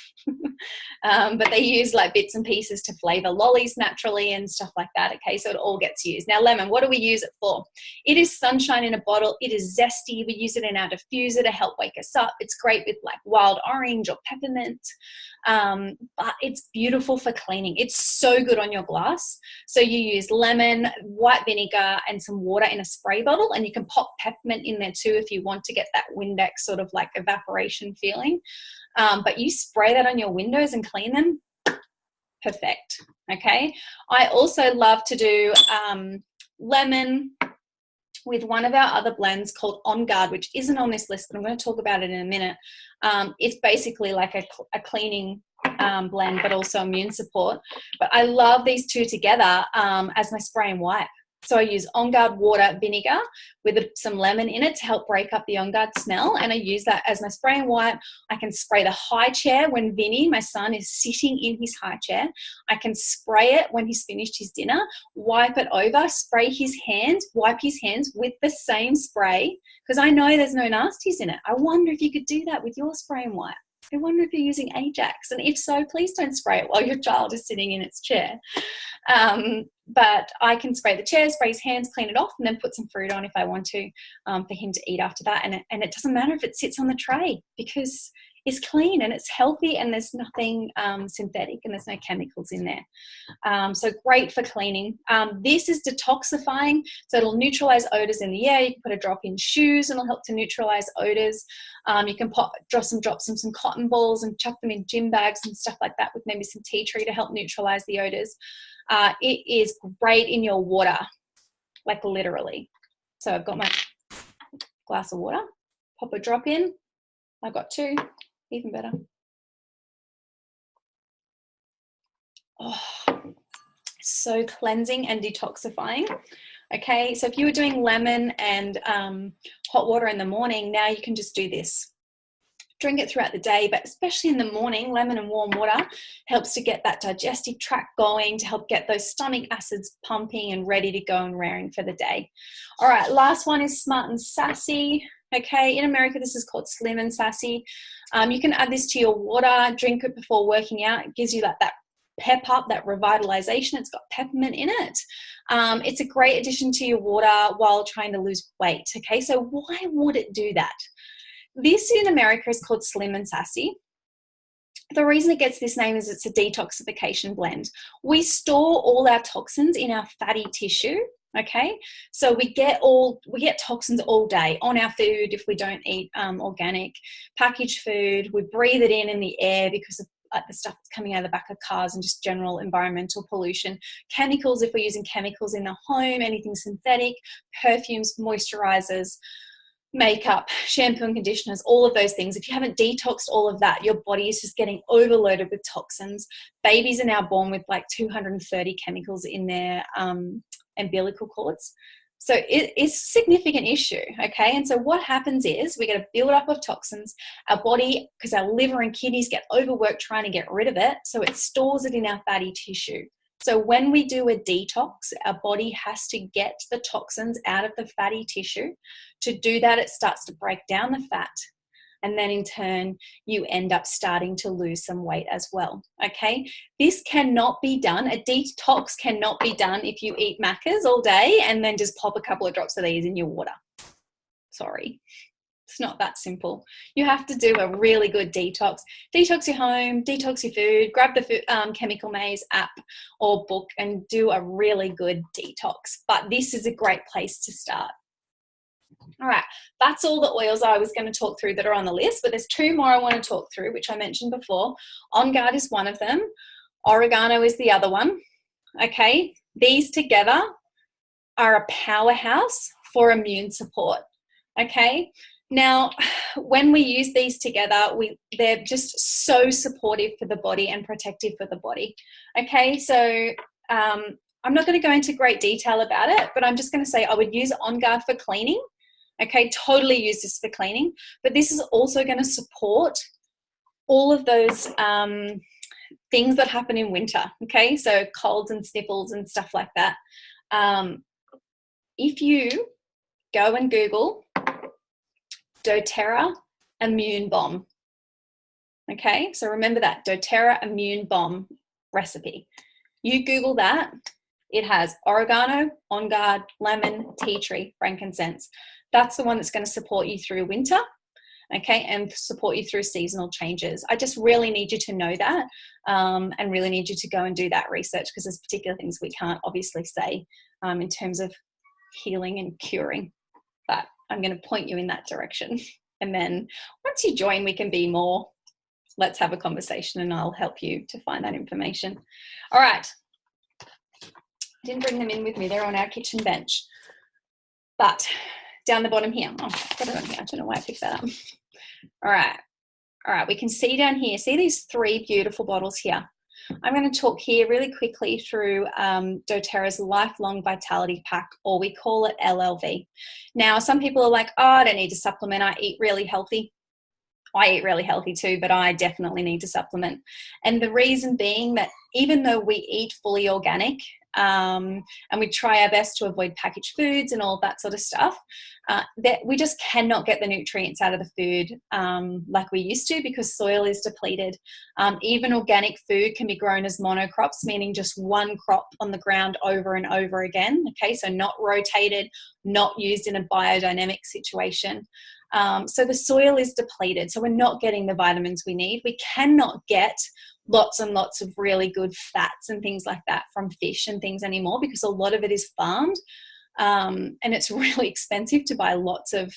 But they use like bits and pieces to flavor lollies naturally and stuff like that. Okay, so it all gets used. Now, lemon, what do we use it for? It is sunshine in a bottle. It is zesty. We use it in our diffuser to help wake us up. It's great with like wild orange or peppermint, but it's beautiful for cleaning. It's so good on your glass. So you use lemon, white vinegar, and some water in a spray bottle, and you can pop peppermint in there too if you want to get that Windex sort of like evaporation feeling. But you spray that on your windows and clean them, perfect. Okay. I also love to do lemon with one of our other blends called On Guard, which isn't on this list, but I'm going to talk about it in a minute. It's basically like a cleaning blend, but also immune support. But I love these two together as my spray and wipe. So I use On Guard water vinegar with some lemon in it to help break up the On Guard smell. And I use that as my spray and wipe. I can spray the high chair when Vinny, my son, is sitting in his high chair. I can spray it when he's finished his dinner, wipe it over, spray his hands, wipe his hands with the same spray, because I know there's no nasties in it. I wonder if you could do that with your spray and wipe. I wonder if you're using Ajax, and if so, please don't spray it while your child is sitting in its chair. But I can spray the chair, spray his hands, clean it off, and then put some fruit on if I want to, for him to eat after that. And it doesn't matter if it sits on the tray, because it's clean and it's healthy and there's nothing synthetic and there's no chemicals in there. So great for cleaning. This is detoxifying, so it'll neutralize odors in the air. You can put a drop in shoes and it'll help to neutralize odors. You can drop some cotton balls and chuck them in gym bags and stuff like that with maybe some tea tree to help neutralize the odors. It is great in your water, like literally. So I've got my glass of water, pop a drop in. I've got two, even better. Oh, so cleansing and detoxifying. Okay, so if you were doing lemon and hot water in the morning, now you can just do this. Drink it throughout the day, but especially in the morning, lemon and warm water helps to get that digestive tract going, to help get those stomach acids pumping and ready to go and raring for the day. All right, last one is Smart and Sassy. Okay, in America, this is called Slim and Sassy. You can add this to your water, drink it before working out. It gives you that pep up, that revitalization. It's got peppermint in it. It's a great addition to your water while trying to lose weight. Okay, so why would it do that? This in America is called Slim and Sassy. The reason it gets this name is it's a detoxification blend. We store all our toxins in our fatty tissue. Okay, so we get toxins all day on our food if we don't eat organic packaged food. We breathe it in the air because of the stuff that's coming out of the back of cars and just general environmental pollution. Chemicals, if we're using chemicals in the home, anything synthetic, perfumes, moisturizers, makeup, shampoo and conditioners, all of those things. If you haven't detoxed all of that, your body is just getting overloaded with toxins. Babies are now born with like 230 chemicals in their umbilical cords. So it's a significant issue, okay? And so what happens is we get a buildup of toxins. Our body, because our liver and kidneys get overworked trying to get rid of it, so it stores it in our fatty tissue. So when we do a detox, our body has to get the toxins out of the fatty tissue. To do that, it starts to break down the fat. And then in turn, you end up starting to lose some weight as well, okay? This cannot be done. A detox cannot be done if you eat Maccas all day and then just pop a couple of drops of these in your water. Sorry. It's not that simple. You have to do a really good detox. Detox your home, detox your food, grab the Chemical Maze app or book and do a really good detox. But this is a great place to start. All right, that's all the oils I was going to talk through that are on the list, but there's two more I want to talk through, which I mentioned before. On Guard is one of them. Oregano is the other one. Okay, these together are a powerhouse for immune support. Okay, now when we use these together, they're just so supportive for the body and protective for the body. Okay, so I'm not going to go into great detail about it, but I'm just going to say I would use On Guard for cleaning. Okay, totally use this for cleaning, but this is also going to support all of those things that happen in winter. Okay, so colds and sniffles and stuff like that. If you go and Google doTERRA Immune Bomb, okay, so remember that doTERRA Immune Bomb recipe. You Google that, it has oregano, On Guard, lemon, tea tree, frankincense. That's the one that's going to support you through winter, okay, and support you through seasonal changes. I just really need you to know that and really need you to go and do that research, because there's particular things we can't obviously say in terms of healing and curing, but I'm going to point you in that direction. And then once you join, we can be more, let's have a conversation and I'll help you to find that information. All right. I didn't bring them in with me. They're on our kitchen bench. But down the bottom here, oh, I've got it on here. I don't know why I picked that up. All right, we can see down here, see these 3 beautiful bottles here. I'm going to talk here really quickly through doTERRA's Lifelong Vitality Pack, or we call it LLV. Now, some people are like, oh, I don't need to supplement. I eat really healthy. I eat really healthy too, but I definitely need to supplement. And the reason being that even though we eat fully organic, and we try our best to avoid packaged foods and all that sort of stuff, that we just cannot get the nutrients out of the food like we used to, because soil is depleted. Even organic food can be grown as monocrops, meaning just one crop on the ground over and over again. Okay, so not rotated, not used in a biodynamic situation. So the soil is depleted, so we're not getting the vitamins we need. We cannot get lots and lots of really good fats and things like that from fish and things anymore, because a lot of it is farmed, and it's really expensive to buy lots of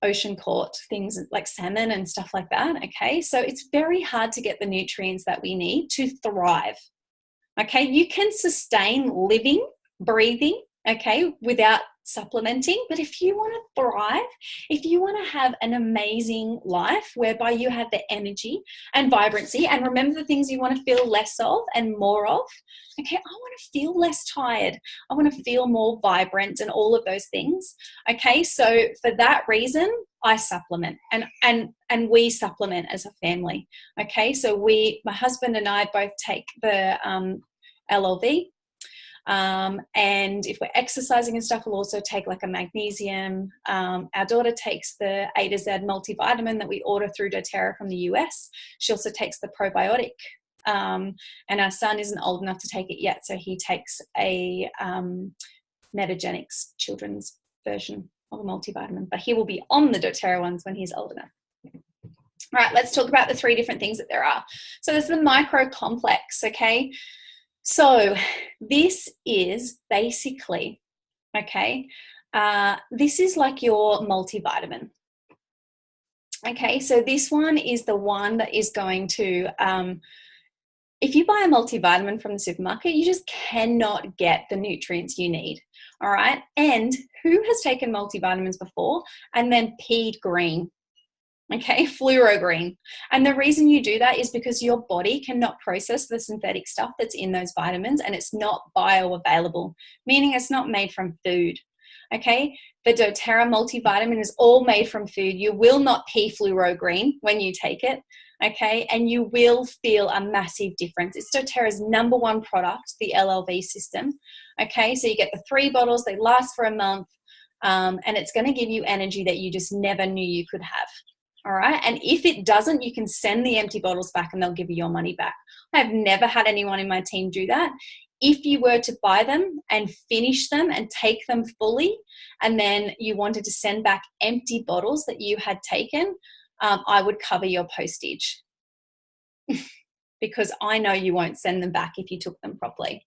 ocean caught things like salmon and stuff like that. Okay, so it's very hard to get the nutrients that we need to thrive. Okay, you can sustain living, breathing, okay, without supplementing, but if you want to thrive, if you want to have an amazing life whereby you have the energy and vibrancy, and remember the things you want to feel less of and more of, okay, I want to feel less tired, I want to feel more vibrant and all of those things. Okay, so for that reason I supplement, and we supplement as a family. Okay, so my husband and I both take the LLV. And if we're exercising and stuff, we'll also take like a magnesium. Our daughter takes the A to Z multivitamin that we order through doTERRA from the US. She also takes the probiotic. And our son isn't old enough to take it yet, so he takes a Metagenics children's version of a multivitamin, but he will be on the doTERRA ones when he's old enough. All right, let's talk about the 3 different things that there are. So there's the micro complex, okay? So this is basically, okay, this is like your multivitamin. Okay, so this one is the one that is going to, if you buy a multivitamin from the supermarket, you just cannot get the nutrients you need, all right? And who has taken multivitamins before and then peed green? Okay, fluoro green. And the reason you do that is because your body cannot process the synthetic stuff that's in those vitamins, and it's not bioavailable, meaning it's not made from food. Okay, the doTERRA multivitamin is all made from food. You will not pee fluoro green when you take it. Okay, and you will feel a massive difference. It's doTERRA's #1 product, the LLV system. Okay, so you get the 3 bottles, they last for a month, and it's going to give you energy that you just never knew you could have. All right, and if it doesn't, you can send the empty bottles back and they'll give you your money back. I've never had anyone in my team do that. If you were to buy them and finish them and take them fully, and then you wanted to send back empty bottles that you had taken, I would cover your postage because I know you won't send them back if you took them properly.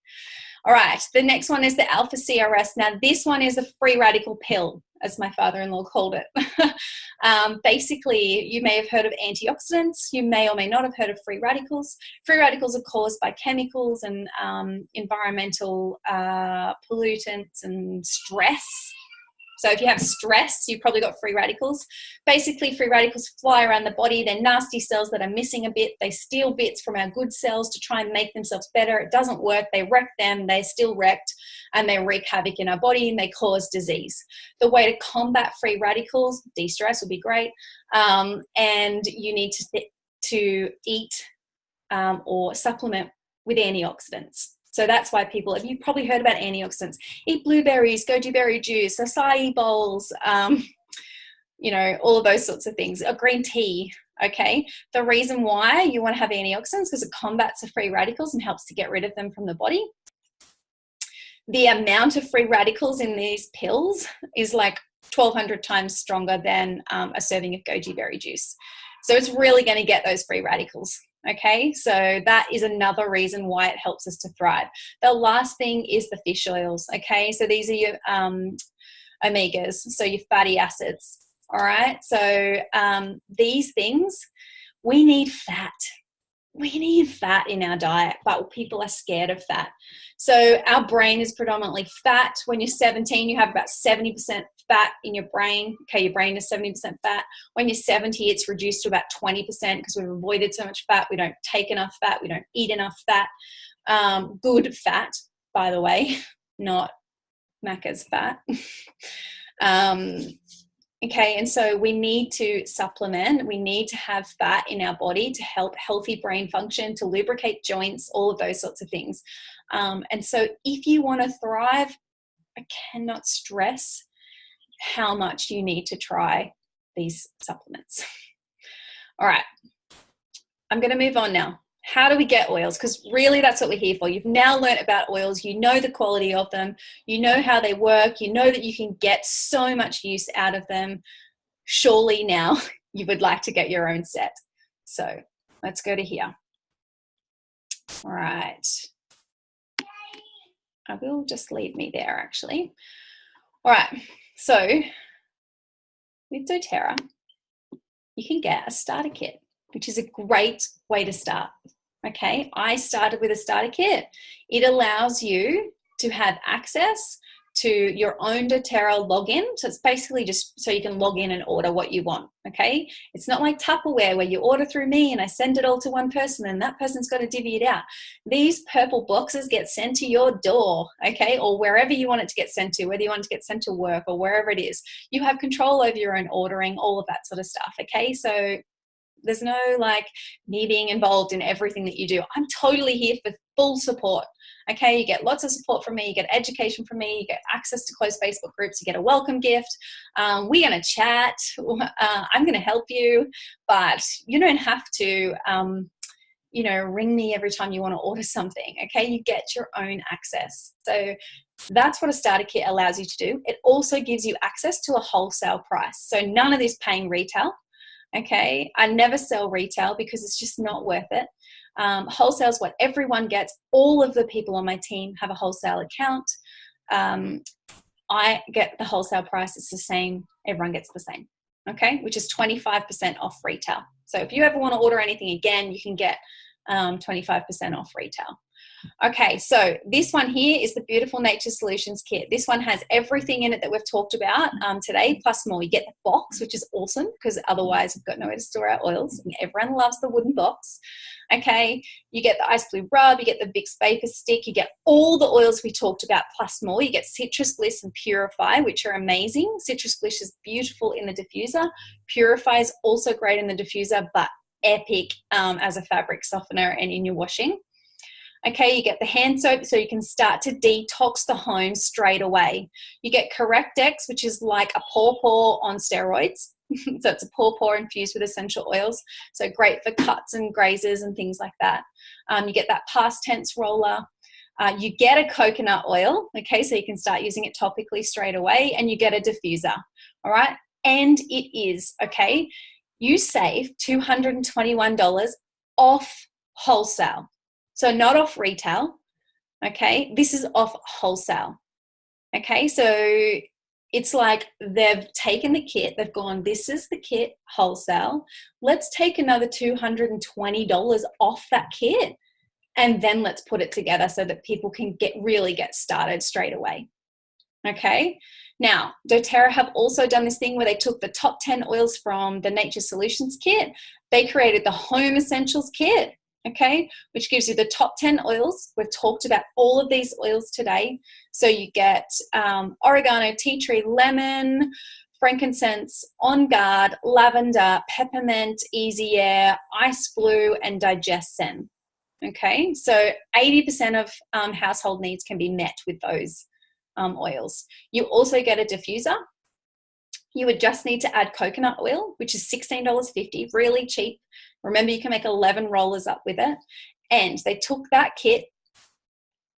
All right, the next one is the Alpha CRS. Now, this one is a free radical pill, as my father-in-law called it. Basically, you may have heard of antioxidants. You may or may not have heard of free radicals. Free radicals are caused by chemicals and environmental pollutants and stress. So if you have stress, you've probably got free radicals. Basically, free radicals fly around the body. They're nasty cells that are missing a bit. They steal bits from our good cells to try and make themselves better. It doesn't work. They wreck them. They're still wrecked, and they wreak havoc in our body, and they cause disease. The way to combat free radicals, de-stress would be great, and you need to eat or supplement with antioxidants. So that's why you've probably heard about antioxidants. Eat blueberries, goji berry juice, acai bowls, all of those sorts of things, or green tea, okay? The reason why you want to have antioxidants is because it combats the free radicals and helps to get rid of them from the body. The amount of free radicals in these pills is like 1,200 times stronger than a serving of goji berry juice. So it's really going to get those free radicals. Okay, so that is another reason why it helps us to thrive. The last thing is the fish oils. Okay, so these are your omegas, so your fatty acids. All right, so these things, we need fat. We need fat in our diet, but people are scared of fat. So our brain is predominantly fat. When you're 17, you have about 70% fat in your brain. Okay, your brain is 70% fat. When you're 70, it's reduced to about 20% because we've avoided so much fat. We don't take enough fat. We don't eat enough fat. Good fat, by the way, not Macca's fat. Okay, and so we need to supplement. We need to have fat in our body to help healthy brain function, to lubricate joints, all of those sorts of things. And so if you want to thrive, I cannot stress how much you need to try these supplements. All right, I'm going to move on now. How do we get oils? Because really that's what we're here for. You've now learned about oils. You know the quality of them. You know how they work. You know that you can get so much use out of them. Surely now you would like to get your own set. So let's go to here. All right. I will just leave me there actually. All right. So with doTERRA, you can get a starter kit, which is a great way to start. Okay, I started with a starter kit. It allows you to have access to your own doTERRA login. So it's basically just so you can log in and order what you want. Okay, it's not like Tupperware where you order through me and I send it all to one person and that person's got to divvy it out. These purple boxes get sent to your door, okay, or wherever you want it to get sent to, whether you want it to get sent to work or wherever it is. You have control over your own ordering, all of that sort of stuff. Okay, so there's no like me being involved in everything that you do. I'm totally here for full support. Okay, you get lots of support from me, you get education from me, you get access to closed Facebook groups, you get a welcome gift. We're going to chat. I'm going to help you, but you don't have to, ring me every time you want to order something. Okay, you get your own access. So that's what a starter kit allows you to do. It also gives you access to a wholesale price. So none of this paying retail. Okay, I never sell retail because it's just not worth it. Wholesale is what everyone gets. All of the people on my team have a wholesale account. I get the wholesale price. It's the same. Everyone gets the same. Okay, which is 25% off retail. So if you ever want to order anything again, you can get 25% off retail. Okay, so this one here is the Beautiful Nature Solutions Kit. This one has everything in it that we've talked about today, plus more. You get the box, which is awesome because otherwise we've got nowhere to store our oils. And everyone loves the wooden box. Okay, you get the Ice Blue Rub, you get the Vicks Vapor Stick, you get all the oils we talked about, plus more. You get Citrus Bliss and Purify, which are amazing. Citrus Bliss is beautiful in the diffuser. Purify is also great in the diffuser, but epic as a fabric softener and in your washing. Okay, you get the hand soap so you can start to detox the home straight away. You get Correct-X, which is like a paw on steroids. So it's a paw infused with essential oils. So great for cuts and grazes and things like that. You get that past tense roller. You get a coconut oil, okay, so you can start using it topically straight away, and you get a diffuser, all right? And it is, okay, you save $221 off wholesale. So not off retail, okay? This is off wholesale, okay? So it's like they've taken the kit, they've gone, this is the kit, wholesale. Let's take another $220 off that kit, and then let's put it together so that people can really get started straight away, okay? Now, doTERRA have also done this thing where they took the top 10 oils from the Nature Solutions kit. They created the Home Essentials kit, okay, which gives you the top 10 oils. We've talked about all of these oils today. So you get oregano, tea tree, lemon, frankincense, On Guard, lavender, peppermint, easy air, ice blue, and digestion. Okay, so 80% of household needs can be met with those oils. You also get a diffuser. You would just need to add coconut oil, which is $16.50, really cheap. Remember, you can make 11 rollers up with it. And they took that kit,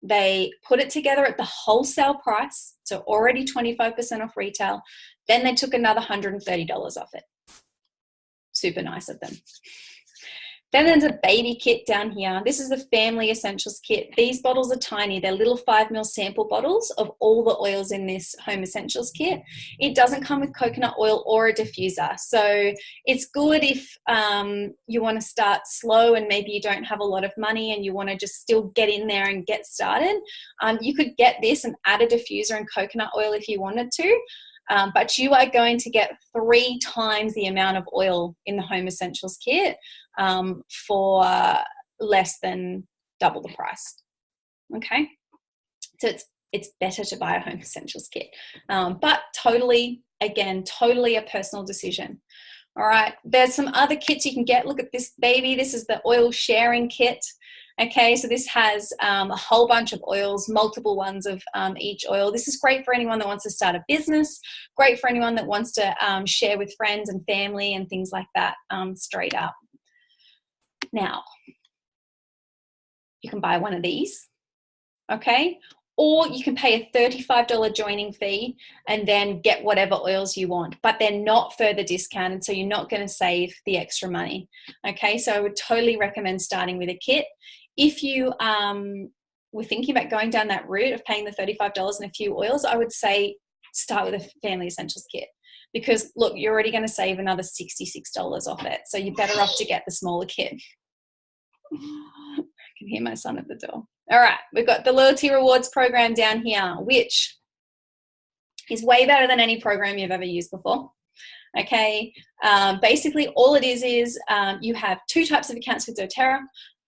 they put it together at the wholesale price, so already 25% off retail. Then they took another $130 off it. Super nice of them. Then there's a baby kit down here. This is the Family Essentials kit. These bottles are tiny. They're little 5 ml sample bottles of all the oils in this Home Essentials kit. It doesn't come with coconut oil or a diffuser. So it's good if you want to start slow and maybe you don't have a lot of money and you want to just still get in there and get started. You could get this and add a diffuser and coconut oil if you wanted to. But you are going to get 3 times the amount of oil in the Home Essentials kit for less than double the price. Okay, so it's better to buy a Home Essentials kit, but totally a personal decision. All right, there's some other kits you can get. Look at this baby. This is the oil sharing kit. Okay, so this has a whole bunch of oils, multiple ones of each oil. This is great for anyone that wants to start a business, great for anyone that wants to share with friends and family and things like that, straight up. Now, you can buy one of these, okay? Or you can pay a $35 joining fee and then get whatever oils you want, but they're not further discounted, so you're not going to save the extra money, okay? So I would totally recommend starting with a kit. If you were thinking about going down that route of paying the $35 and a few oils, I would say start with a Family Essentials kit because, look, you're already going to save another $66 off it, so you're better off to get the smaller kit. I can hear my son at the door. All right, we've got the Loyalty Rewards program down here, which is way better than any program you've ever used before. Okay, basically all it is you have 2 types of accounts with doTERRA.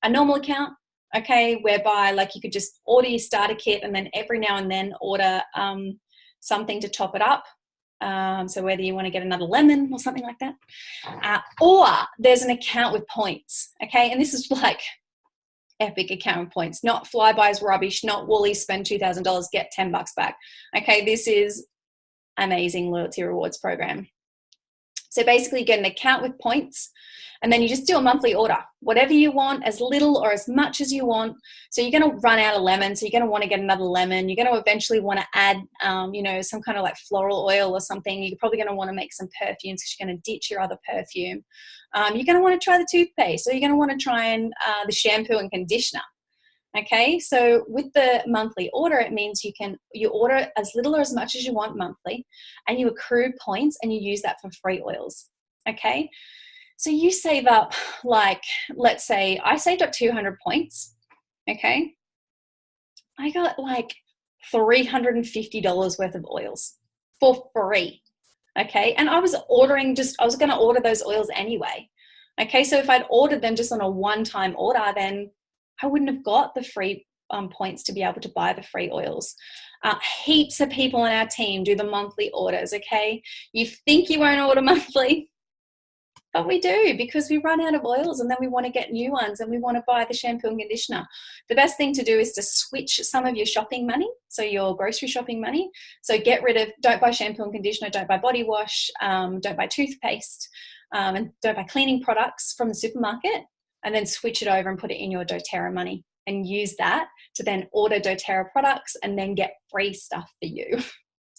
A normal account, okay, whereby like you could just order your starter kit and then every now and then order something to top it up. So whether you want to get another lemon or something like that. Or there's an account with points, okay? And this is like epic account with points, not Flybuys rubbish, not Woolies spend $2,000, get $10 back. Okay, this is amazing Loyalty Rewards program. So basically you get an account with points and then you just do a monthly order, whatever you want, as little or as much as you want. So you're going to run out of lemon, so you're going to want to get another lemon. You're going to eventually want to add, some kind of like floral oil or something. You're probably going to want to make some perfumes because you're going to ditch your other perfume. You're going to want to try the toothpaste, or you're going to want to try and the shampoo and conditioner. Okay, so with the monthly order, it means you order as little or as much as you want monthly, and you accrue points and you use that for free oils. Okay, so you save up, like, let's say I saved up 200 points. Okay, I got like $350 worth of oils for free. Okay, and I was going to order those oils anyway. Okay, so if I'd ordered them just on a one-time order, then I wouldn't have got the free points to be able to buy the free oils. Heaps of people on our team do the monthly orders, okay? You think you won't order monthly, but we do, because we run out of oils and then we want to get new ones and we want to buy the shampoo and conditioner. The best thing to do is to switch some of your shopping money, so your grocery shopping money. So don't buy shampoo and conditioner, don't buy body wash, don't buy toothpaste, and don't buy cleaning products from the supermarket. And then switch it over and put it in your doTERRA money and use that to then order doTERRA products and then get free stuff for you.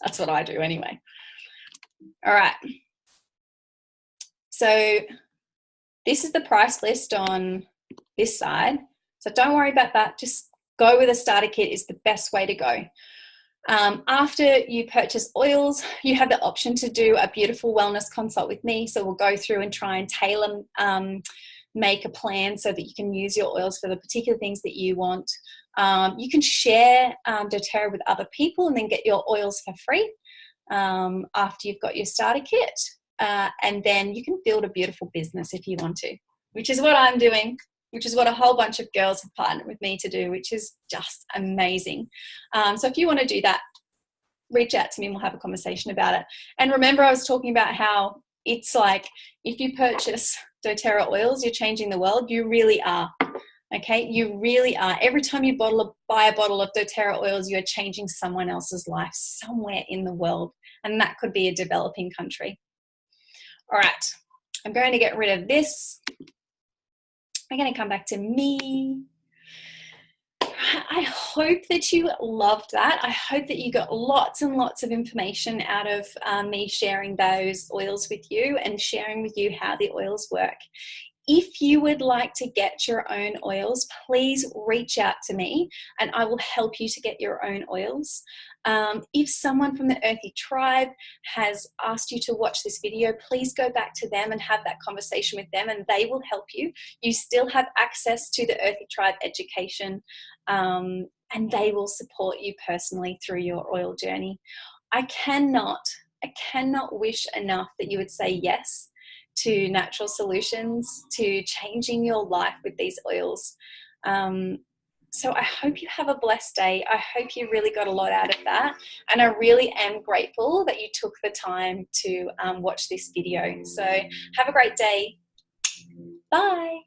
That's what I do anyway. All right. So this is the price list on this side. So don't worry about that. Just go with a starter kit is the best way to go. After you purchase oils, you have the option to do a beautiful wellness consult with me. So we'll go through and try and tailor make a plan so that you can use your oils for the particular things that you want. You can share doTERRA with other people and then get your oils for free. after you've got your starter kit. And then you can build a beautiful business if you want to, which is what I'm doing, which is what a whole bunch of girls have partnered with me to do, which is just amazing. So if you want to do that, reach out to me and we'll have a conversation about it. And remember, I was talking about how it's like if you purchase doTERRA oils, you're changing the world. You really are. Okay, you really are. Every time you buy a bottle of doTERRA oils, you're changing someone else's life somewhere in the world. And that could be a developing country. All right, I'm going to get rid of this. I'm going to come back to me. I hope that you loved that. I hope that you got lots and lots of information out of me sharing those oils with you and sharing with you how the oils work. If you would like to get your own oils, please reach out to me and I will help you to get your own oils. If someone from the Earthy Tribe has asked you to watch this video, please go back to them and have that conversation with them and they will help you. You still have access to the Earthy Tribe education and they will support you personally through your oil journey. I cannot wish enough that you would say yes to natural solutions, to changing your life with these oils. So I hope you have a blessed day. I hope you really got a lot out of that. And I really am grateful that you took the time to watch this video. So have a great day. Bye.